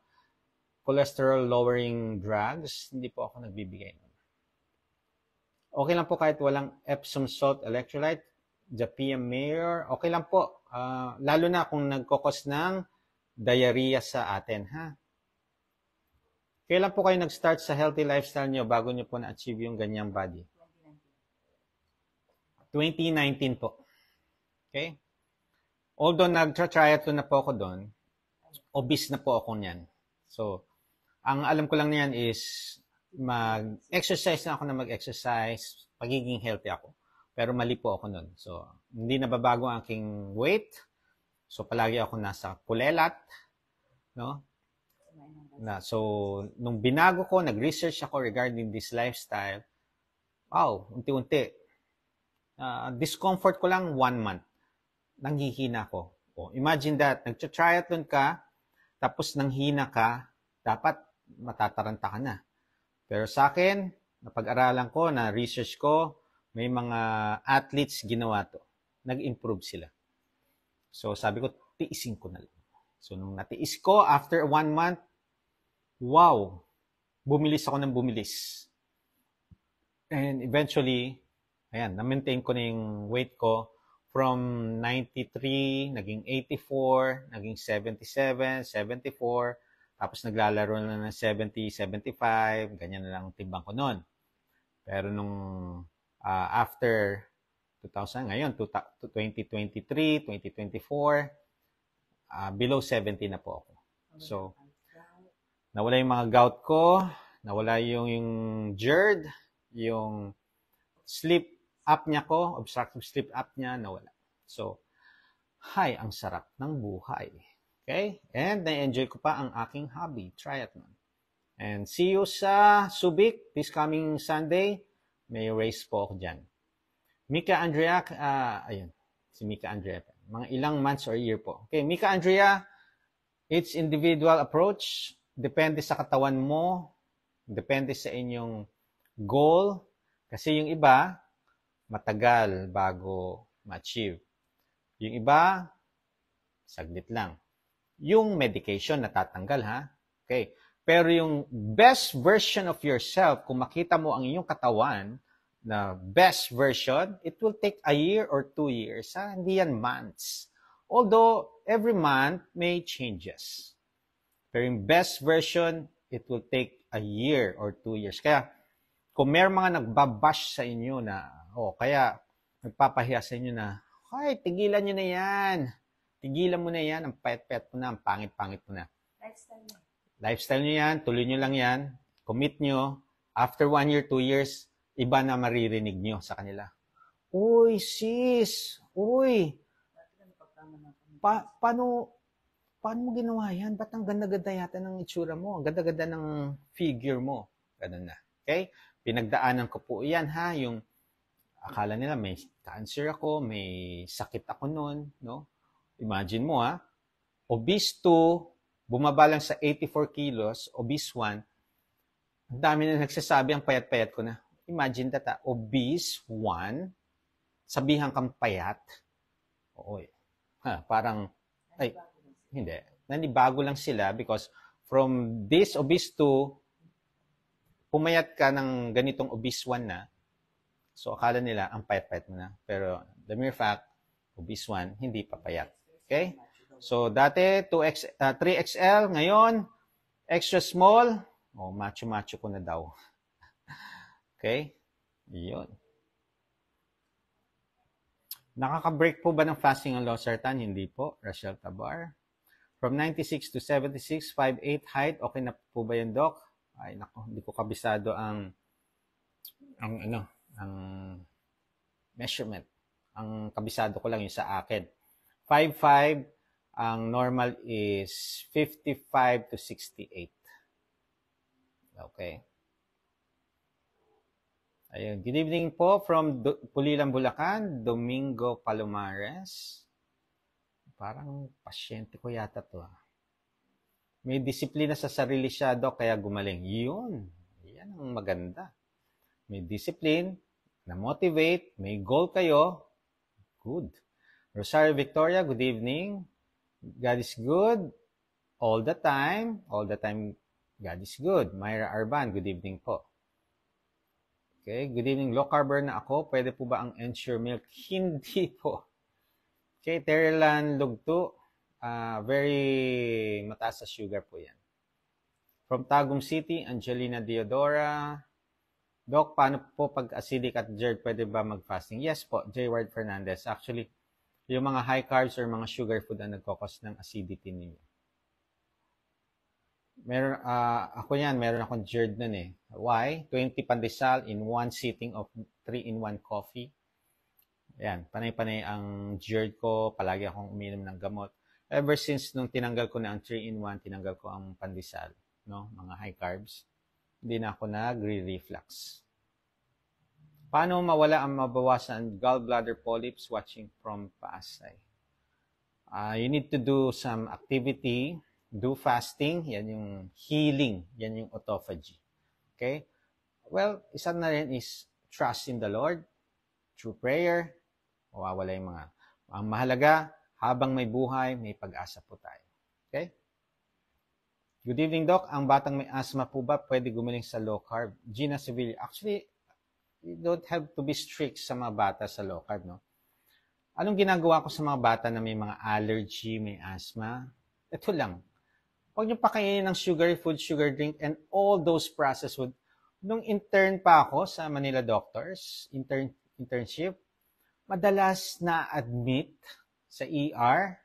cholesterol lowering drugs, hindi po ako nagbibigay nun. Okay lang po kahit walang Epsom salt electrolyte, Japiam Mayor, okay lang po. Lalo na kung nagkokos ng diarrhea sa atin, ha? Kailan po kayo nag-start sa healthy lifestyle nyo bago nyo po na-achieve yung ganyang body? 2019 po. Okay? Although nag-triathlon na po ako doon, obese na po ako niyan. So, ang alam ko lang niyan is mag-exercise na ako na mag-exercise, pagiging healthy ako. Pero mali po ako noon. So, hindi nababago ang aking weight. So, palagi ako nasa kulelat. No? So, nung binago ko, nag-research ako regarding this lifestyle, wow, unti-unti. Discomfort ko lang 1 month. Nanghihina ko. Imagine that, nag-triathlon ka, tapos nanghina ka, dapat matataranta ka na. Pero sa akin, napag-aralan ko, na research ko, may mga athletes ginawa to. Nag-improve sila. So sabi ko, tiisin ko na lang. So nung natiis ko, after 1 month, wow, bumilis ako ng bumilis. And eventually, ayan, na-maintain ko na yung weight ko from 93, naging 84, naging 77, 74, tapos naglalaro na ng 70, 75, ganyan na lang ang timbang ko noon. Pero nung after 2000, ngayon, 2023, 2024, below 70 na po ako. So, nawala yung mga gout ko, nawala yung GERD, yung sleep apnea ko, obstructive sleep apnea, nawala. So, ang sarap ng buhay. Okay? And na-enjoy ko pa ang aking hobby, triathlon. And see you sa Subic this coming Sunday. May race po ako dyan. Mika Andrea, ayun, si Mika Andrea. Mga ilang months or year po. Okay, Mika Andrea, it's individual approach. Depende sa katawan mo. Depende sa inyong goal. Kasi yung iba, matagal bago ma-achieve. Yung iba, saglit lang. Yung medication natatanggal, ha? Okay. Pero yung best version of yourself, kung makita mo ang inyong katawan na best version, it will take a year or 2 years. Ha? Hindi yan months. Although, every month may changes. Pero yung best version, it will take a year or 2 years. Kaya, kung may mga nagbabash sa inyo na, kaya nagpapahiya sa inyo na, tigilan nyo na yan. Tigilan mo na yan. Ang payat-payat mo na, ang pangit-pangit mo na. Lifestyle na. Lifestyle nyo yan, tuloy nyo lang yan, commit nyo, after 1 year, 2 years, iba na maririnig nyo sa kanila. Uy, sis, uy, paano mo ginawa yan? Ba't ang ganda-ganda yata ng itsura mo? Ang ganda-ganda ng figure mo. Ganun na. Okay? Pinagdaanan ko po yan, ha? Yung akala nila may cancer ako, may sakit ako noon, no? Imagine mo, ha? Obese 2, bumaba lang sa 84 kilos, obese 1, ang dami na nagsasabi, ang payat-payat ko na. Imagine that, obese 1, sabihan kang payat. Oo, parang, ay, hindi. Nanibago lang sila because from this obese 2, pumayat ka ng ganitong obese 1 na, so akala nila, ang payat-payat mo na. Pero the mere fact, obese 1, hindi pa payat. Okay? So, dati, 3XL, ngayon, extra small, macho-macho ko na daw. Okay? Yun. Nakaka-break po ba ng fasting ang losartan? Hindi po. Rachel Tabar. From 96 to 76, 5'8 height, okay na po ba yun, Doc? Ay, nako, hindi ko kabisado ang measurement. Ang kabisado ko lang yung sa akin. 5'5", ang normal is 55 to 68. Okay. Ayun. Good evening po from Pulilan, Bulacan, Domingo Palomares. Parang pasyente ko yata to. May disiplina sa sarili siya, Dok, kaya gumaling. Yun. Yan ang maganda. May discipline, na-motivate, may goal kayo. Good. Rosario Victoria, good evening. God is good all the time. All the time, God is good. Myra Arban, good evening po. Okay, good evening. Low carb na ako. Pwede po ba ang Ensure Milk? Hindi po. Okay, Terelan Lugto, very mataas sa sugar po yan. From Tagum City, Angelina Diodora. Doc, paano po pag acidic at GERD, pwede ba mag-fasting? Yes po, J. Ward Fernandez. Actually, yung mga high carbs or mga sugar food ang nagkakos ng acidity ninyo. Meron akong GERD nun eh. Why? 20 pandesal in 1 sitting of 3-in-1 coffee. Ayan, panay-panay ang GERD ko, palagi akong uminom ng gamot. Ever since nung tinanggal ko na ang 3-in-1, tinanggal ko ang pandesal, no? Mga high carbs. Hindi na ako nagre-reflux. Paano mawala ang mabawasan gallbladder polyps watching from Pasay? You need to do some activity, do fasting, yan yung healing, yan yung autophagy. Okay? Well, isa na rin is trust in the Lord, through prayer, mawawala yung mga. Ang mahalaga, habang may buhay, may pag-asa po tayo. Okay? Good evening, Doc. Ang batang may asthma po ba pwede gumaling sa low carb? Gina Sevilla. Actually, you don't have to be strict sa mga bata sa low carb, no? Anong ginagawa ko sa mga bata na may mga allergy, may asthma? Ito lang. Huwag niyo pakainin ng sugary food, sugar drink, and all those processed food. Nung intern pa ako sa Manila Doctors, internship, madalas na-admit sa ER,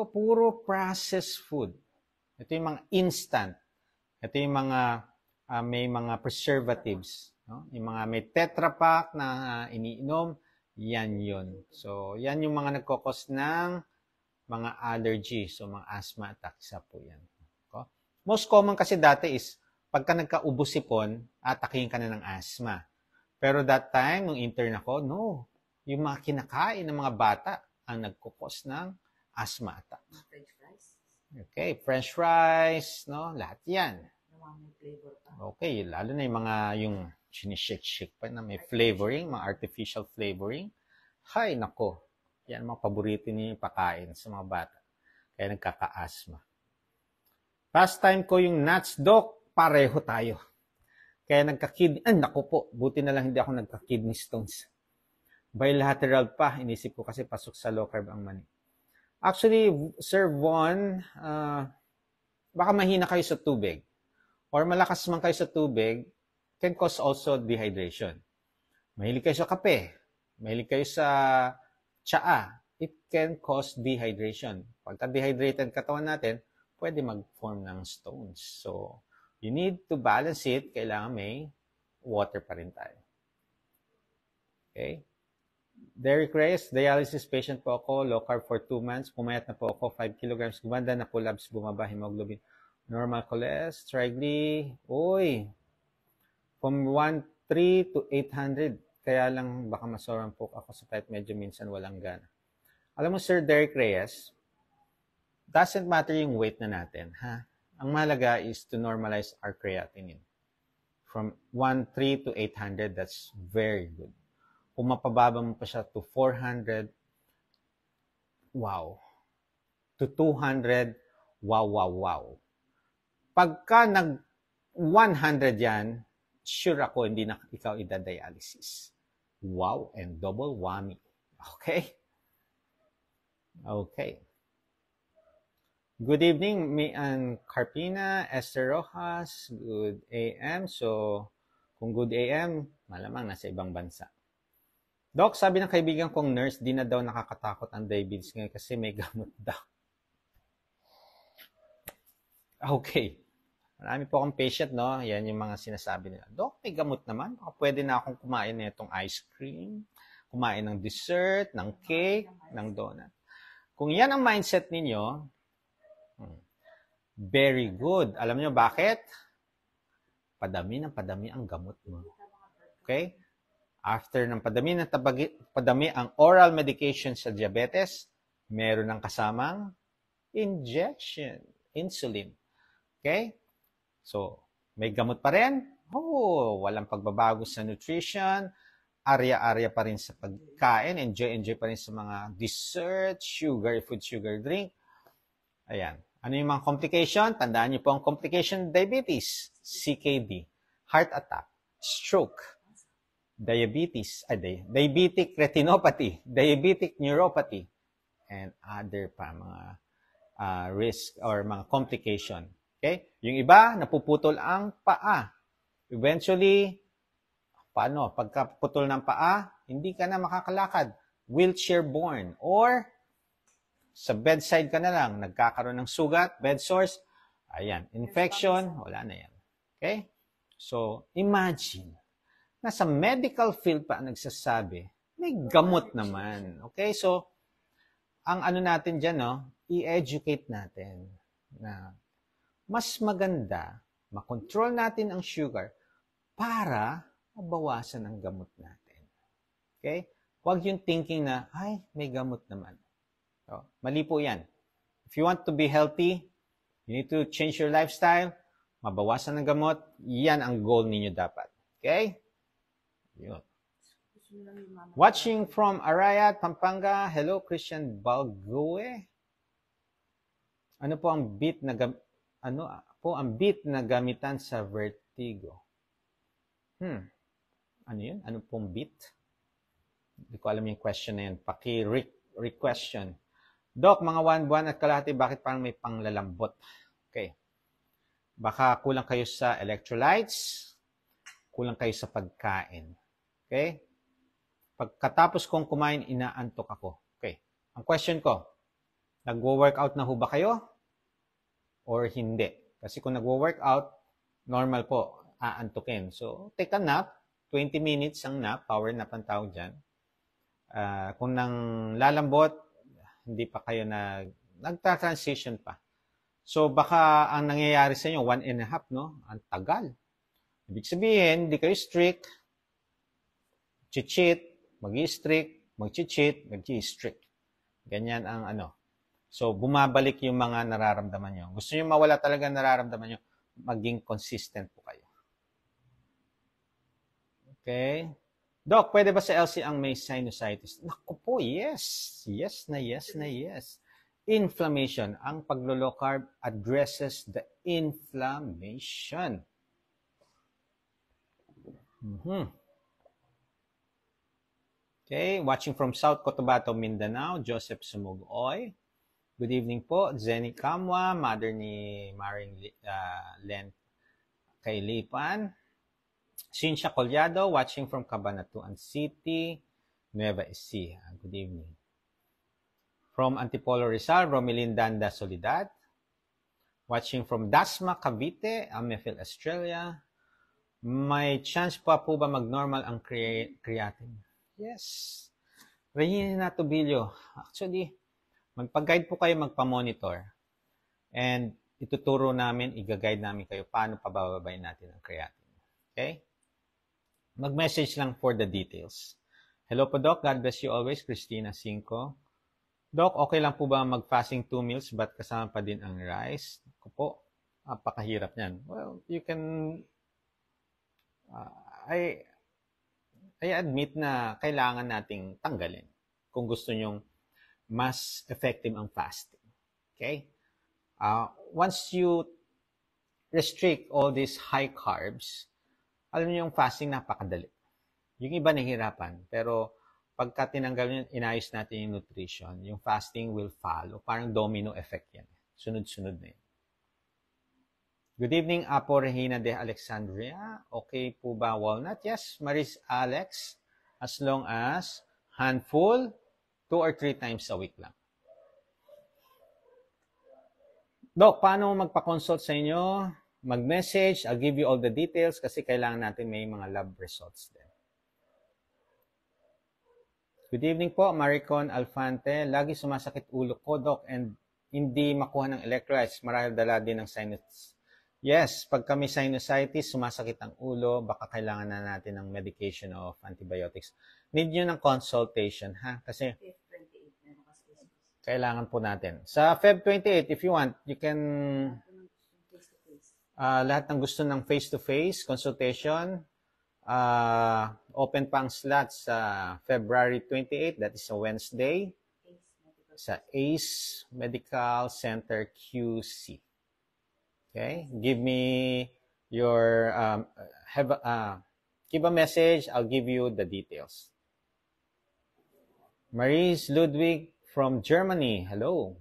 puro processed food. Ito yung mga instant. Ito yung mga may mga preservatives. No? Yung mga may Tetra Pak na iniinom, yan yun. So, yan yung mga nagkakos ng mga allergy. So, mga asthma attack, isa po yan. Okay? Most common kasi dati is, pagka nagka-ubo-sipon, atakihin ka na ng asthma. Pero that time, nung intern ako, no. Yung mga kinakain ng mga bata ang nagkakos ng asthma attack. French fries. Okay, French fries, no? Lahat yan. May flavor pa. Okay, lalo na yung mga yung sinishake-shake pa na may flavoring, mga artificial flavoring. Hay, nako. Yan mga paborito niyo pakain sa mga bata. Kaya nagkaka-asthma. Pastime ko yung nuts, Doc. Pareho tayo. Kaya nagka-kidney. Nako po. Buti na lang hindi ako nagka-kidney stones. Bilateral pa. Inisip ko kasi pasok sa low carb ang mani. Actually, Sir Von, baka mahina kayo sa tubig. Or malakas man kayo sa tubig, can cause also dehydration. Mahilig kayo sa kape. Mahilig kayo sa tsaa. It can cause dehydration. Pagka dehydrated katawan natin, pwede mag-form ng stones. So, you need to balance it. Kailangan may water pa rin tayo. Okay? Derek Reyes, dialysis patient po ako, low carb for 2 months. Pumayat na po ako, 5 kilograms. Gumanda na po labs, bumaba, hemoglobin. Normal cholesterol, trigly. Uy! From 1,300 to 800. Kaya lang baka masobrang po ako sa type, medyo minsan walang gana. Alam mo, Sir Derek Reyes, doesn't matter yung weight na natin, ha? Ang mahalaga is to normalize our creatinine. From 1,300 to 800, that's very good. Kung mapababa mo pa siya to 400, wow. To 200, wow, wow, wow. Pagka nag 100 yan, sure ako hindi na ikaw idadialysis. Wow, and double whammy. Okay? Okay. Good evening, Mian Carpina, Esther Rojas, good AM. So, kung good AM, malamang nasa ibang bansa. Doc, sabi ng kaibigan kong nurse, di na daw nakakatakot ang diabetes ngayon kasi may gamot daw. Okay. Marami po akong patient, no? Yan yung mga sinasabi nila. Doc, may gamot naman. Baka pwede na akong kumain na itong ice cream, kumain ng dessert, ng cake, ng donut. Kung yan ang mindset ninyo, very good. Alam niyo bakit? Padami ang gamot mo. Okay? After ng padami ang oral medication sa diabetes, meron ng kasamang injection, insulin. Okay? So, may gamot pa rin? Walang pagbabago sa nutrition, area-area pa rin sa pagkain, enjoy pa rin sa mga dessert, sugar drink. Ayan. Ano yung mga complication? Tandaan niyo po ang complication of diabetes, CKD, heart attack, stroke, diabetic retinopathy, diabetic neuropathy, and other pa mga risk or mga complication. Okay? Yung iba, napuputol ang paa. Eventually, paano? Pagkaputol ng paa, hindi ka na makakalakad. Wheelchair-borne. Or, sa bedside ka na lang, nagkakaroon ng sugat, bed sores, ayan, infection, wala na yan. Okay? So, imagine, nasa medical field pa nagsasabi, may gamot naman. Okay? So, ang ano natin dyan, no, i-educate natin na mas maganda, makontrol natin ang sugar para mabawasan ang gamot natin. Okay? Huwag yung thinking na, ay, may gamot naman. So, mali po yan. If you want to be healthy, you need to change your lifestyle, mabawasan ang gamot, yan ang goal ninyo dapat. Okay? Yun. Watching from Arayat, Pampanga. Hello, Christian Balgoe. Ano po ang beat na gamitan sa vertigo? Ano yun? Ano pong beat? Hindi ko alam yung question na yun. Paki-re-question. Doc, mga 1 buwan at kalahati, bakit parang may panglalambot? Okay. Baka kulang kayo sa electrolytes, kulang kayo sa pagkain. Okay? Pagkatapos kong kumain, inaantok ako. Okay. Ang question ko, nagwo-workout na ho ba kayo? Or hindi? Kasi kung nagwo-workout, normal po, aantukin. So, take a nap. 20 minutes ang nap. Power nap ang tawag dyan. Kung nang lalambot, hindi pa kayo nagta-transition pa. So, baka ang nangyayari sa inyo, 1.5, no? Ang tagal. Ibig sabihin, hindi kayo strict. Cheat, mag-i-strict, mag-cheat, mag-i-strict. Ganyan ang ano. So, bumabalik yung mga nararamdaman nyo. Gusto nyo mawala talaga nararamdaman nyo, maging consistent po kayo. Okay? Doc, pwede ba sa LC ang may sinusitis? Naku po, yes. Yes na yes na yes. Inflammation. Ang paglo-low carb addresses the inflammation. Okay, watching from South Cotabato, Mindanao, Joseph Sumugoy. Good evening po, Zenny Kamwa, mother ni Maring Len Kailipan. Cynthia Collado, watching from Cabanatuan City, Nueva Ecija. Good evening. From Antipolo Rizal, Romelin Danda Solidad. Watching from Dasma, Cavite, Amefil, Australia. May chance pa po ba mag-normal ang creatine? Yes. Regina Tobilio, actually, magpag-guide po kayo magpa-monitor. And ituturo namin, i-guide namin kayo paano pabababayin natin ang creatine. Okay? Mag-message lang for the details. Hello po, Doc. God bless you always. Christina Cinco. Doc, okay lang po ba mag-fasting 2 meals but kasama pa din ang rice? Ako po, napakahirap niyan. Well, you can... I admit na kailangan nating tanggalin kung gusto nyong mas effective ang fasting. Okay? Once you restrict all these high carbs, alam niyo yung fasting napakadali. Yung iba nahihirapan, pero pagka tinanggal nyo, inayos natin yung nutrition, yung fasting will follow. Parang domino effect yan. Sunod-sunod na yun. Good evening, Apo Regina de Alexandria. Okay po ba walnut? Yes, Maris Alex. As long as handful, 2 or 3 times a week lang. Doc, paano magpa-consult sa inyo? Mag-message. I'll give you all the details kasi kailangan natin may mga lab results din. Good evening po, Maricon Alfante. Lagi sumasakit ulo ko, Doc, and hindi makuha ng electrolytes. Marahil dala din ng sinus. Yes, pag kami sinusitis, sumasakit ang ulo, baka kailangan na natin ng medication of antibiotics. Need nyo ng consultation, ha? Kasi kailangan po natin. Sa Feb 28, if you want, you can... lahat ng gusto ng face-to-face consultation, open pa ang slots sa February 28, that is a Wednesday, sa ACE Medical Center QC. Okay? Give me your, give a message, I'll give you the details. Maurice Ludwig from Germany, hello.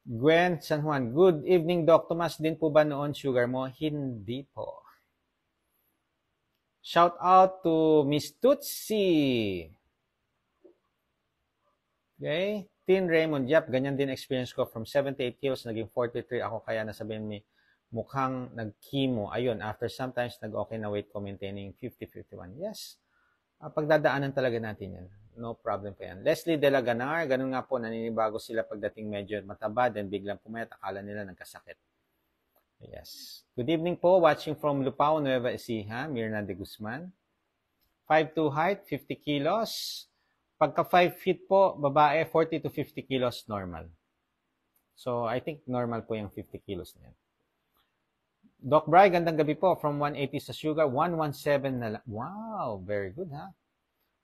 Gwen San Juan, good evening, Doc. Tomas din po ba noon sugar mo? Hindi po. Shout out to Miss Tutsi. Okay? Tin Raymond, yep, ganyan din experience ko. From 78 kilos, naging 43 ako. Kaya nasabihin mi, mukhang nag-chemo. Ayun, after sometimes, nag-okay na weight ko maintaining 50-51. Yes. Pagdadaanan talaga natin yan. No problem pa yan. Leslie De La Ganar, ganun nga po, naninibago sila pagdating medyo mataba, then biglang pumayat, akala nila nagkasakit. Yes. Good evening po, watching from Lupao, Nueva Ecija, Mirna de Guzman. 5'2" height, 50 kilos. Pagka 5 feet po, babae, 40 to 50 kilos normal. So, I think normal po yung 50 kilos na yan. Doc Bry, gandang gabi po. From 180 sa sugar, 117 na lang. Wow, very good ha.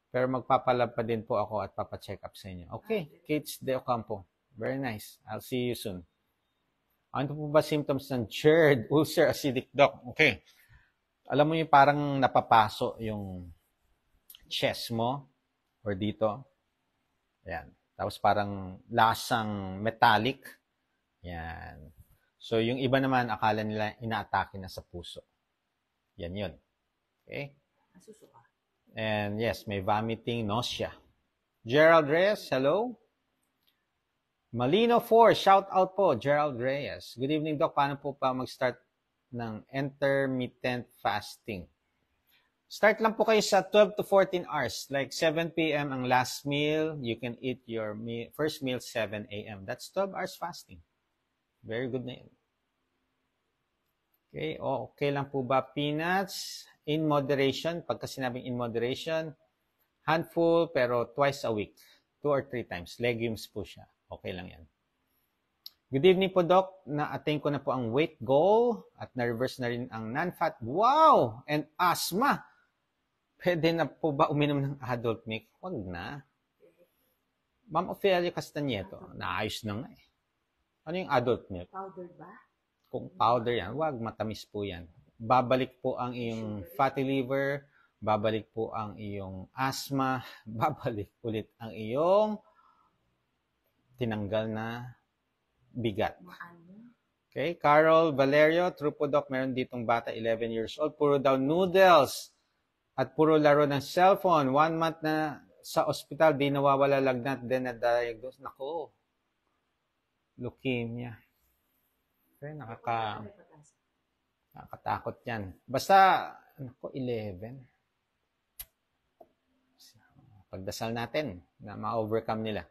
Pero magpapalab pa din po ako at papacheck up sa inyo. Okay, Kate De Ocampo. Very nice. I'll see you soon. Ano po ba symptoms ng GERD, ulcer, acidic, Doc? Okay. Alam mo yung parang napapaso yung chest mo or dito. Yan. Tapos parang lasang metallic. Yan. So, yung iba naman, akala nila inaatake na sa puso. Yan yun. Okay? Nasusuka. And yes, may vomiting, nausea. Gerald Reyes, hello. Malino 4, shout out po, Gerald Reyes. Good evening, Doc. Paano po pa mag-start ng intermittent fasting? Start lang po kayo sa 12 to 14 hours. Like 7 p.m. ang last meal. You can eat your first meal 7 a.m. That's 12 hours fasting. Very good na yun. Okay, okay lang po ba peanuts? In moderation, pagka sinabing in moderation, handful pero twice a week. 2 or 3 times. Legumes po siya. Okay lang yan. Good evening po, Doc. Na-attain ko na po ang weight goal at na-reverse na rin ang non-fat. Wow! And asthma. Pwede na po ba uminom ng adult milk? Huwag na. Ma'am Ophelia Castañeto, naayos na nga eh. Ano yung adult milk? Powder ba? Kung powder yan, huwag, matamis po yan. Babalik po ang iyong fatty liver, babalik po ang iyong asthma, babalik ulit ang iyong tinanggal na bigat. Okay, Carol Valerio, true po, Doc, meron ditong bata, 11 years old, puro daw noodles at puro laro ng cellphone. 1 month na sa ospital, di nawawala lagnat, then na-diagnose. Nako, leukemia. Okay, Ano may pataas? nakakatakot yan. Basta, 11. Pagdasal natin na ma-overcome nila.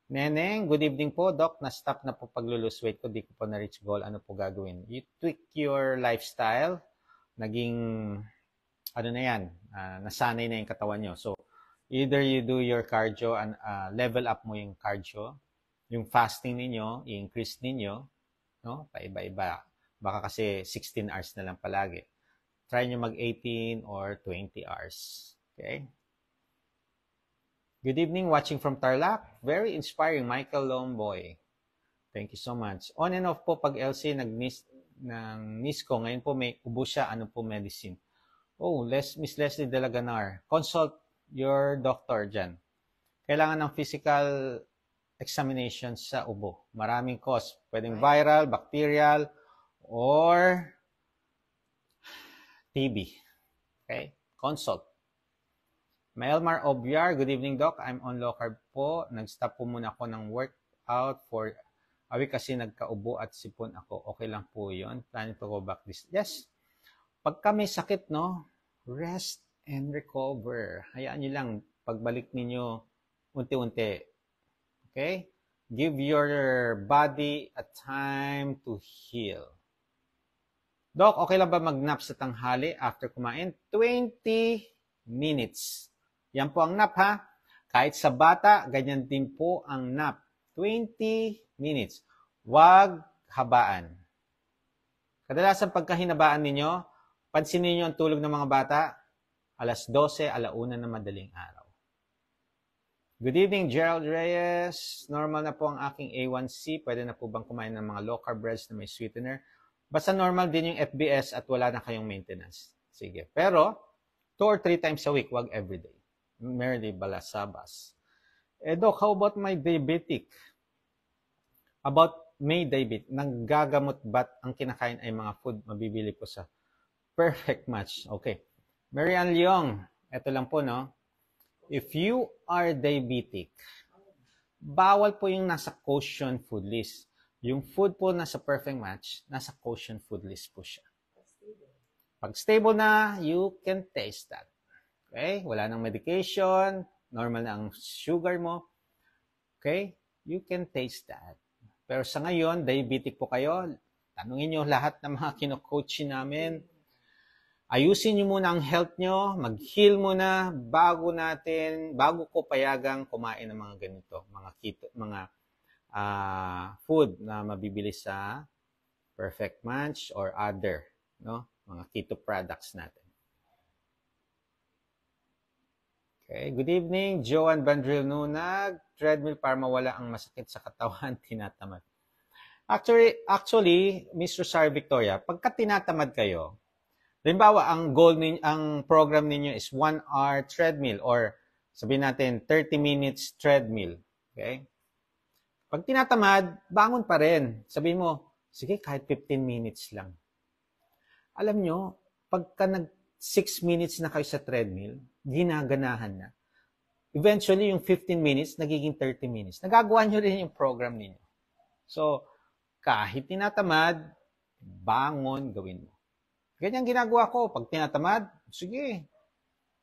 Neneng, good evening po, Doc. Na-stop na po pag-lose weight ko. Di ko po na-reach goal. Ano po gagawin? You tweak your lifestyle. Naging, na yan, nasanay na yung katawan nyo. So, either you do your cardio and level up mo yung cardio, yung fasting ninyo, i-increase ninyo, no? Paiba-iba. Baka kasi 16 hours na lang palagi. Try nyo mag 18 or 20 hours. Okay? Good evening, watching from Tarlac. Very inspiring, Michael Lomboy. Thank you so much. On and off po pag LC ng NISCO. Ngayon po may ubo siya. Ano po medicine? Oh, Miss Leslie Delaganar. Consult your doctor dyan. Kailangan ng physical examination sa ubo. Maraming cause. Pwedeng viral, bacterial, or TB. Okay? Consult. Maelmar Obyar, good evening, Doc. I'm on low carb po. Nag-stop po muna ako ng workout for a week kasi nagkaubo at sipon ako. Okay lang po yun. Planning to go back this. Yes. Pagka may sakit, no? Rest and recover. Hayaan nyo lang. Pagbalik ninyo, unti-unti. Okay? Give your body a time to heal. Doc, okay lang ba mag-nap sa tanghali after kumain? 20 minutes. Yan po ang nap, ha? Kahit sa bata, ganyan din po ang nap. 20 minutes. Huwag habaan. Kadalasan pagkahinabaan ninyo, pansinin niyo ang tulog ng mga bata, alas 12, alauna na madaling araw. Good evening, Gerald Reyes. Normal na po ang aking A1C. Pwede na po bang kumain ng mga low carb breads na may sweetener? Basta normal din yung FBS at wala na kayong maintenance. Sige. Pero, 2 or 3 times a week, wag everyday. Merely balasabas. Doc, how about my diabetic? About may diabetic, nanggagamot ba't ang kinakain ay mga food mabibili po sa Perfect Match? Okay. Mary Ann Leong, eto lang po, no? If you are diabetic, bawal po yung nasa caution food list. Yung food po nasa Perfect Match, nasa caution food list po siya. Pag stable na, you can taste that. Okay? Wala nang medication, normal na ang sugar mo. Okay? You can taste that. Pero sa ngayon, diabetic po kayo, tanungin nyo lahat ng mga kino-coach namin. Ayusin nyo muna ang health nyo, mag-heal muna bago ko payagang kumain ng mga ganito, mga food na mabibili sa Perfect Match or other, no? Mga keto products natin. Okay, good evening, Joanne Bandril Nunag. Treadmill para mawala ang masakit sa katawan, tinatamad. Actually, Miss Rosario Victoria, pagka tinatamad kayo, halimbawa, ang program ninyo is 1 hour treadmill or sabihin natin 30 minutes treadmill. Okay? Pag tinatamad, bangon pa rin. Sabihin mo, sige, kahit 15 minutes lang. Alam nyo, pagka 6 minutes na kayo sa treadmill, ginaganahan na. Eventually, yung 15 minutes, nagiging 30 minutes. Nagagawa nyo rin yung program ninyo. So, kahit tinatamad, bangon, gawin mo. Ganyan ginagawa ko. Pag tinatamad, sige,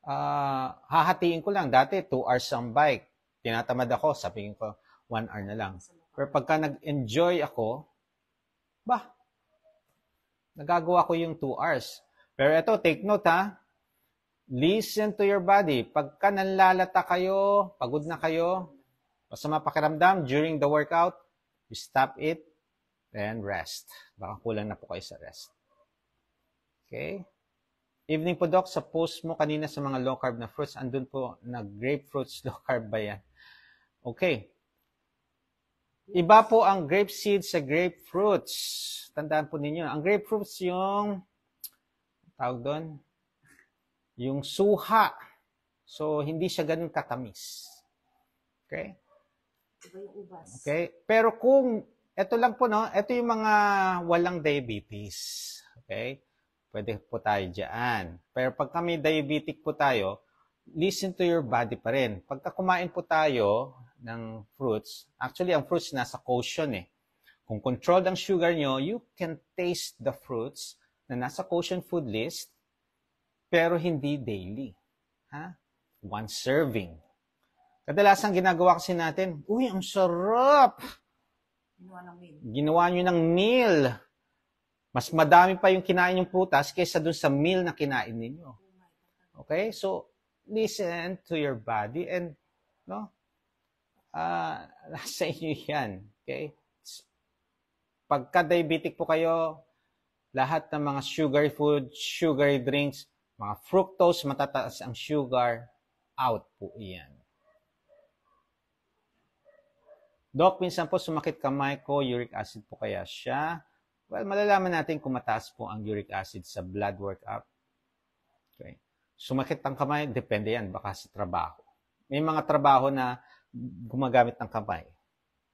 hahatiin ko lang. Dati, 2 hours ang bike. Tinatamad ako, sabihin ko, 1 hour na lang. Pero pagka nag-enjoy ako, nagagawa ko yung 2 hours. Pero ito, take note ha. Listen to your body. Pagka nanlalata kayo, pagod na kayo, masama pakiramdam during the workout, you stop it, then rest. Baka kulang na po kayo sa rest. Okay? Evening po, Doc. Sa post mo kanina sa mga low carb na fruits, andun po na grapefruits, low carb ba yan? Okay. Iba po ang grape seeds sa grapefruits. Tandaan po ninyo. Ang grapefruits yung tawag doon, yung suha. So, hindi siya ganun katamis. Okay? Iba yung ubas. Okay? Pero kung, ito lang po, no? Ito yung mga walang diabetes. Okay? Pwede po tayo dyan. Pero pag kami diabetic po tayo, listen to your body pa rin. Pagka kumain po tayo, ng fruits, actually, ang fruits nasa quotient eh. Kung controlled ang sugar nyo, you can taste the fruits na nasa quotient food list, pero hindi daily. Ha? One serving. Kadalasan ginagawa kasi natin, uy, ang sarap! Ginawa ng meal. Ginawa nyo ng meal. Mas madami pa yung kinain yung prutas kaysa dun sa meal na kinain ninyo. Okay? So, listen to your body and, no? Nasa inyo yan. Okay? Pagka-diabetic po kayo, lahat ng mga sugary food, sugary drinks, mga fructose, matataas ang sugar, out po yan. Doc, minsan po sumakit kamay ko, uric acid po kaya siya. Well, malalaman natin kung mataas po ang uric acid sa blood workup. Okay. Sumakit ang kamay, depende yan, baka sa trabaho. May mga trabaho na gumagamit ng kamay.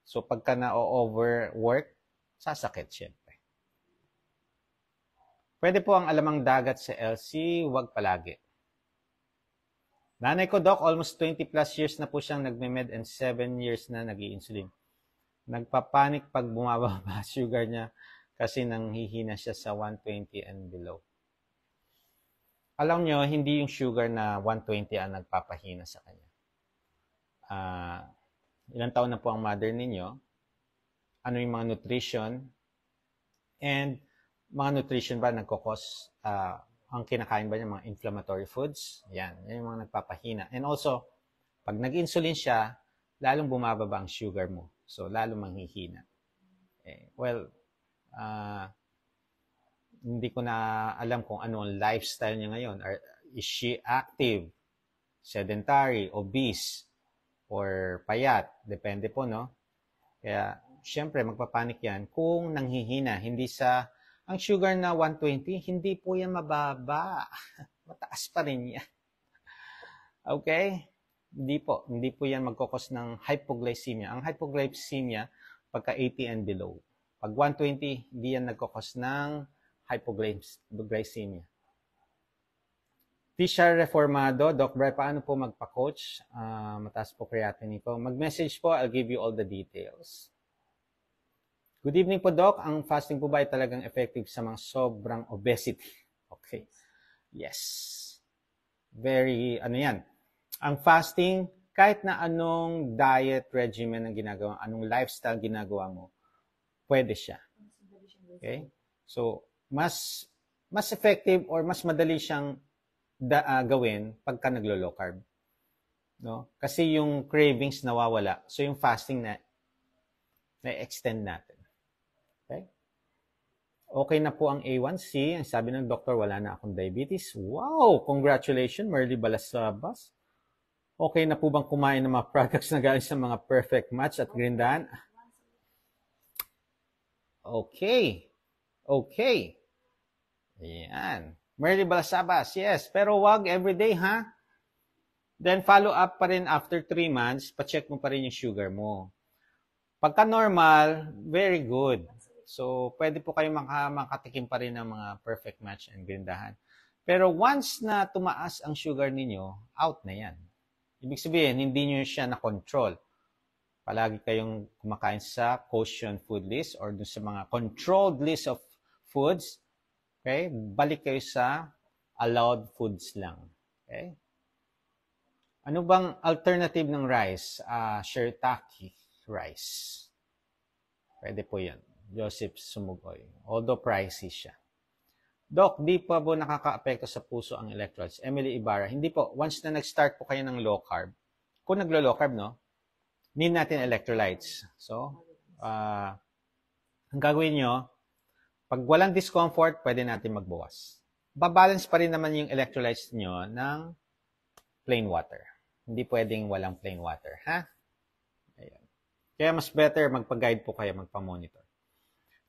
So, pagka na-overwork, sasakit syempre. Pwede po ang alamang dagat sa LC, wag palagi. Nanay ko, Doc, almost 20 plus years na po siyang nagme-med and 7 years na nag-i-insulin. Nagpapanik pag bumababa sugar niya kasi nanghihina siya sa 120 and below. Alam nyo, hindi yung sugar na 120 ang nagpapahina sa kanya. Ilang taon na po ang mother ninyo? Ano yung mga nutrition? And mga nutrition ba nagkukos, ang kinakain ba niya mga inflammatory foods? Yan yung mga nagpapahina. And also, pag nag-insulin siya, lalong bumababa ang sugar mo. So, lalong manghihina. Hindi ko na alam kung ano ang lifestyle niya ngayon. Is she active, sedentary, obese, or payat? Depende po, no? Kaya, syempre, magpapanik yan kung nanghihina. Hindi sa, ang sugar na 120, hindi po yan mababa. Mataas pa rin yan. Okay? Hindi po yan magkukos ng hypoglycemia. Ang hypoglycemia, pagka 80 and below. Pag 120, hindi yan nagkukos ng hypoglycemia. Tisha Reformado, Doc Bray, paano po magpa-coach? Mataas po creatinine ko. Mag-message po, I'll give you all the details. Good evening po, Doc. Ang fasting po ba ay talagang effective sa mga sobrang obesity? Okay. Yes. Very, yan. Ang fasting, kahit na anong diet regimen ang ginagawa, anong lifestyle ginagawa mo, pwede siya. Okay? So, mas effective or mas madali siyang gawin pagka naglo-low carb. No? Kasi yung cravings nawawala. So, yung fasting na-extend natin. Okay? Okay na po ang A1C. Ang sabi ng doktor, wala na akong diabetes. Wow! Congratulations, Merly Balasabas. Okay na po bang kumain ng mga products na galing sa mga perfect match at grindahan? Okay. Okay. Ayan. Merly Balasabas, yes. Pero wag everyday, ha? Then follow up pa rin after 3 months, pa-check mo pa rin yung sugar mo. Pagka normal, very good. So, pwede po kayo makatikim pa rin ng mga perfect match and grindahan. Pero once na tumaas ang sugar ninyo, out na yan. Ibig sabihin, hindi nyo siya na-control. Palagi kayong kumakain sa quotient food list or dun sa mga controlled list of foods. Okay? Balik kayo sa allowed foods lang. Okay? Ano bang alternative ng rice? Shirataki rice. Pwede po yan. Joseph Sumugoy. Although pricey siya. Doc, di pa po nakaka-apekto sa puso ang electrolytes? Emily Ibarra, hindi po. Once na nag-start po kayo ng low carb, kung naglo-low carb, no, need natin electrolytes. So, ang gagawin nyo, pag walang discomfort, pwede natin magbawas. Babalance pa rin naman yung electrolytes nyo ng plain water. Hindi pwedeng walang plain water, ha? Ayan. Kaya mas better magpa-guide po kayo, magpa-monitor.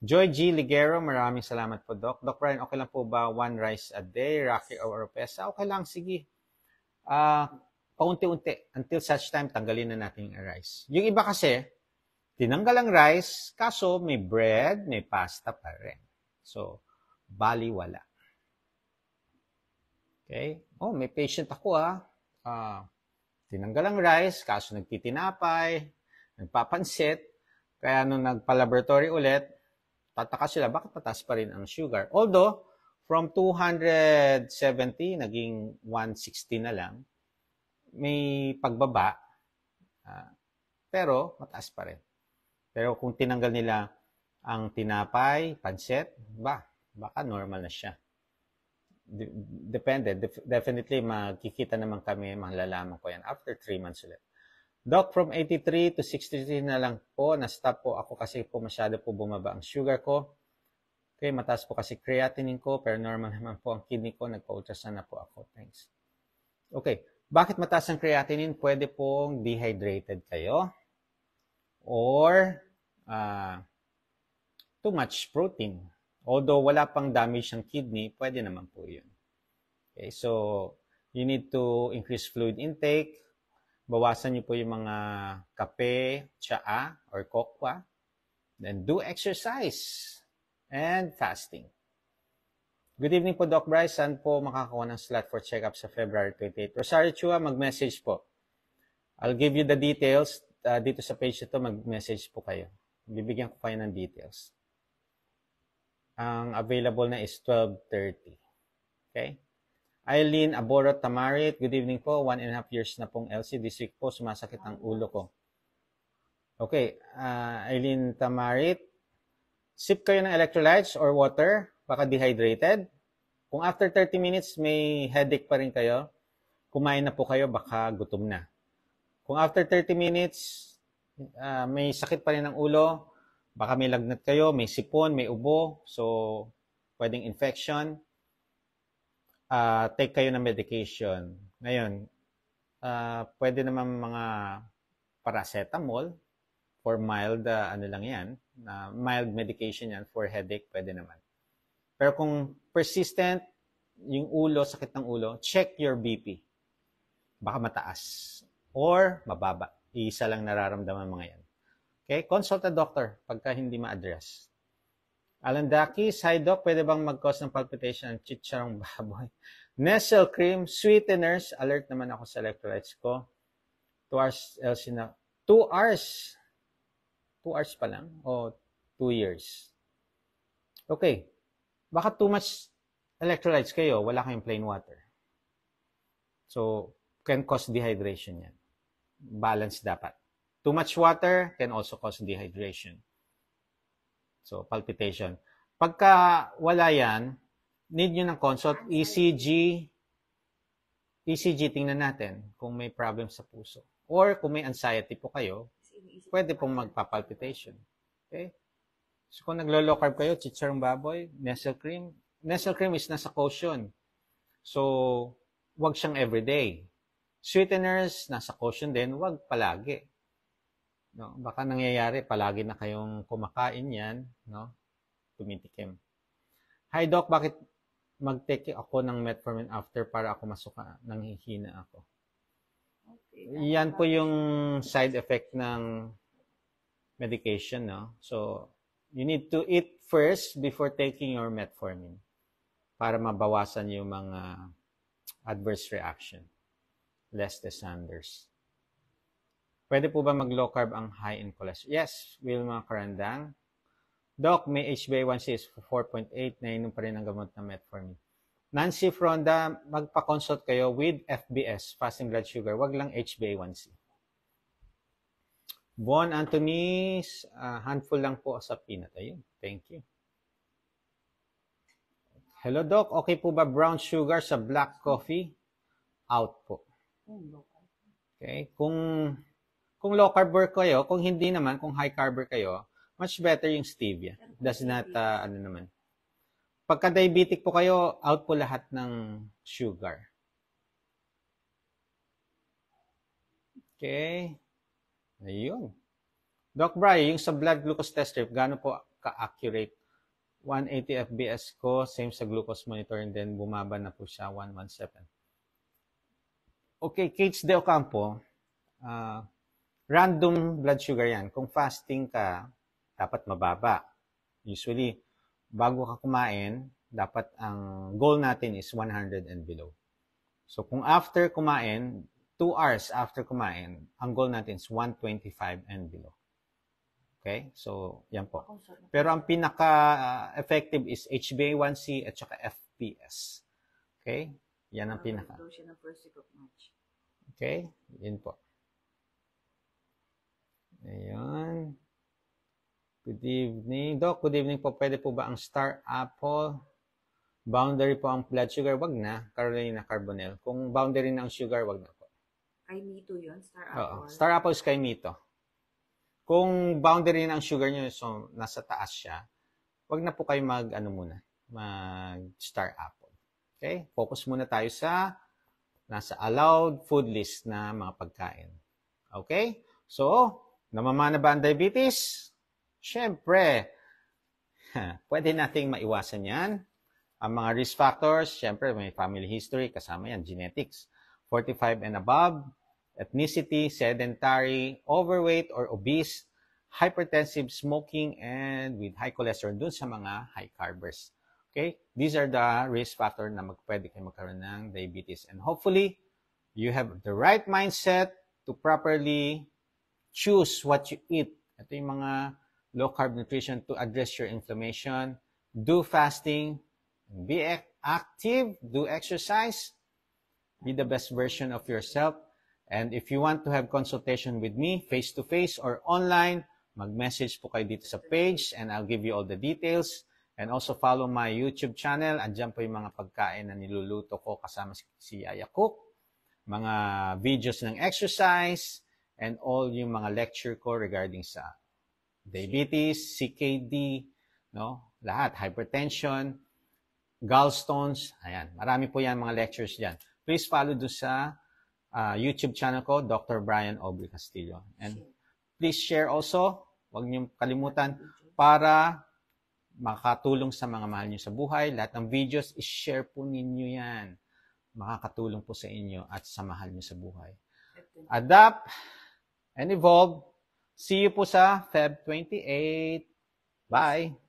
Joy G. Ligero, maraming salamat po, Doc. Doc Brian, okay lang po ba 1 rice a day, Rocky or Pesa? Okay lang, sige. Paunti-unti. Until such time, tanggalin na natin yung rice. Yung iba kasi, tinanggal ang rice, kaso may bread, may pasta pa rin. So, bali wala. Okay? Oh, may patient ako, tinanggal ang rice, kaso nagtitinapay, nagpapansit, kaya nung nagpa-laboratory ulit, tataka sila, bakit mataas pa rin ang sugar? Although, from 270, naging 160 na lang, may pagbaba, pero mataas pa rin. Pero kung tinanggal nila ang tinapay, pansit, baka normal na siya. Depende. Definitely, makikita naman kami, malalaman ko yan after 3 months ulit. Doc, from 83 to 63 na lang po, na-stop po ako kasi po masyado po bumaba ang sugar ko. Okay, mataas po kasi creatinine ko, pero normal naman po ang kidney ko, nagpa-ultrasound na po ako. Thanks. Okay, bakit mataas ang creatinine? Pwede pong dehydrated kayo or too much protein. Although wala pang damage ang kidney, pwede naman po yun. Okay, so you need to increase fluid intake. Bawasan niyo po yung mga kape, tsaa, or kokwa. Then do exercise and fasting. Good evening po, Doc Bryce. Saan po makakakuha ng slot for check-up sa February 28? Rosario Chua, mag-message po. I'll give you the details. Dito sa page ito, mag-message po kayo. Bibigyan ko kayo ng details. Ang available na is 12:30. Okay? Eileen Aborot Tamarit, good evening po. 1.5 years na pong LC. This week po, sumasakit ang ulo ko. Okay, Eileen Tamarit, sip kayo ng electrolytes or water, baka dehydrated. Kung after 30 minutes may headache pa rin kayo, kumain na po kayo, baka gutom na. Kung after 30 minutes, may sakit pa rin ang ulo, baka may lagnat kayo, may sipon, may ubo, so pwedeng infection, take kayo ng medication. Ngayon, pwede naman mga paracetamol for mild, mild medication yan for headache, pwede naman. Pero kung persistent, yung ulo, sakit ng ulo, check your BP. Baka mataas or mababa. Isa lang nararamdaman mga yan. Okay, consult a doctor pagka hindi ma-address. Alan Dakis, hi Doc, pwede bang mag-cause ng palpitation ng chicharong baboy? Nestle cream, sweeteners, alert naman ako sa electrolytes ko. 2 hours, LC na. 2 hours. 2 hours pa lang o 2 years. Okay, baka too much electrolytes kayo, wala kayong plain water. So, can cause dehydration yan. Balance dapat. Too much water can also cause dehydration. So, palpitation. Pagka wala yan, need nyo ng consult, ECG, tingnan natin kung may problem sa puso. Or kung may anxiety po kayo, pwede pong magpapalpitation. Okay? So, kung naglo-low carb kayo, chicharong baboy, Nestle cream is nasa caution. So, wag siyang everyday. Sweeteners, nasa caution din, wag palagi. No, baka nangyayari, palagi na kayong kumakain yan, no? Tumitikim. Hi Doc, bakit mag-take ako ng metformin after para ako masuka, nanghihina ako? Okay, yan po yung side effect ng medication, no? So, you need to eat first before taking your metformin para mabawasan yung mga adverse reaction. Les Desanders. Pwede po ba mag-low carb ang high in cholesterol? Yes, Wilma Karandang. Doc, may HbA1c is 4.8, nainom pa rin ang gamot na metformin. Nancy Fronda, magpa-consult kayo with FBS, fasting blood sugar. Wag lang HbA1c. Von Anthony, handful lang po sa peanut. Ayun, thank you. Hello Doc, okay po ba brown sugar sa black coffee? Out po. Okay, kung low carb kayo, kung hindi naman, kung high carb kayo, much better yung stevia. Does not, Pagka diabetic po kayo, out po lahat ng sugar. Okay. Ayun. Doc Bry, yung sa blood glucose test strip, gaano po ka-accurate? 180 FBS ko, same sa glucose monitor, and then bumaba na po siya, 117. Okay, Kate De Ocampo, random blood sugar yan. Kung fasting ka, dapat mababa. Usually, bago ka kumain, dapat ang goal natin is 100 and below. So, kung after kumain, 2 hours after kumain, ang goal natin is 125 and below. Okay? So, yan po. Pero ang pinaka-effective is HbA1c at saka FPS. Okay? Yan ang pinaka. Okay? Yan po. Ayan. Good evening. Doc, good evening po. Pwede po ba ang Star Apple? Boundary po ang blood sugar? Wag na. Carolina Carbonell. Kung boundary na ang sugar, wag na po. Kay Mito yun, Star Apple. Oo. Star Apple is kay Mito. Kung boundary na ang sugar nyo, so nasa taas siya, wag na po kayo mag-Star Apple. Okay? Focus muna tayo sa nasa allowed food list na mga pagkain. Okay? So, namamana ba ang diabetes? Siyempre, pwede nating maiwasan yan. Ang mga risk factors, siyempre may family history, kasama yan, genetics. 45 and above, ethnicity, sedentary, overweight or obese, hypertensive, smoking, and with high cholesterol dun sa mga high carbers. Okay? These are the risk factors na pwede kayo magkaroon ng diabetes. And hopefully, you have the right mindset to properly choose what you eat. Ito yung mga low-carb nutrition to address your inflammation. Do fasting. Be active. Do exercise. Be the best version of yourself. And if you want to have consultation with me, face-to-face or online, mag-message po kayo dito sa page and I'll give you all the details. And also follow my YouTube channel. Andiyan po yung mga pagkain na niluluto ko kasama si Yaya Cook. Mga videos ng exercise and all yung mga lecture ko regarding sa diabetes, CKD, no? Lahat, hypertension, gallstones, ayan. Marami po yan mga lectures diyan. Please follow do sa YouTube channel ko, Dr. Brian Aubrey Castillo. And please share also, huwag niyong kalimutan, para makatulong sa mga mahal niyo sa buhay. Lahat ng videos, i-share po ninyo yan. Makakatulong po sa inyo at sa mahal niyo sa buhay. Adapt and evolve. See you po sa Feb 28. Bye!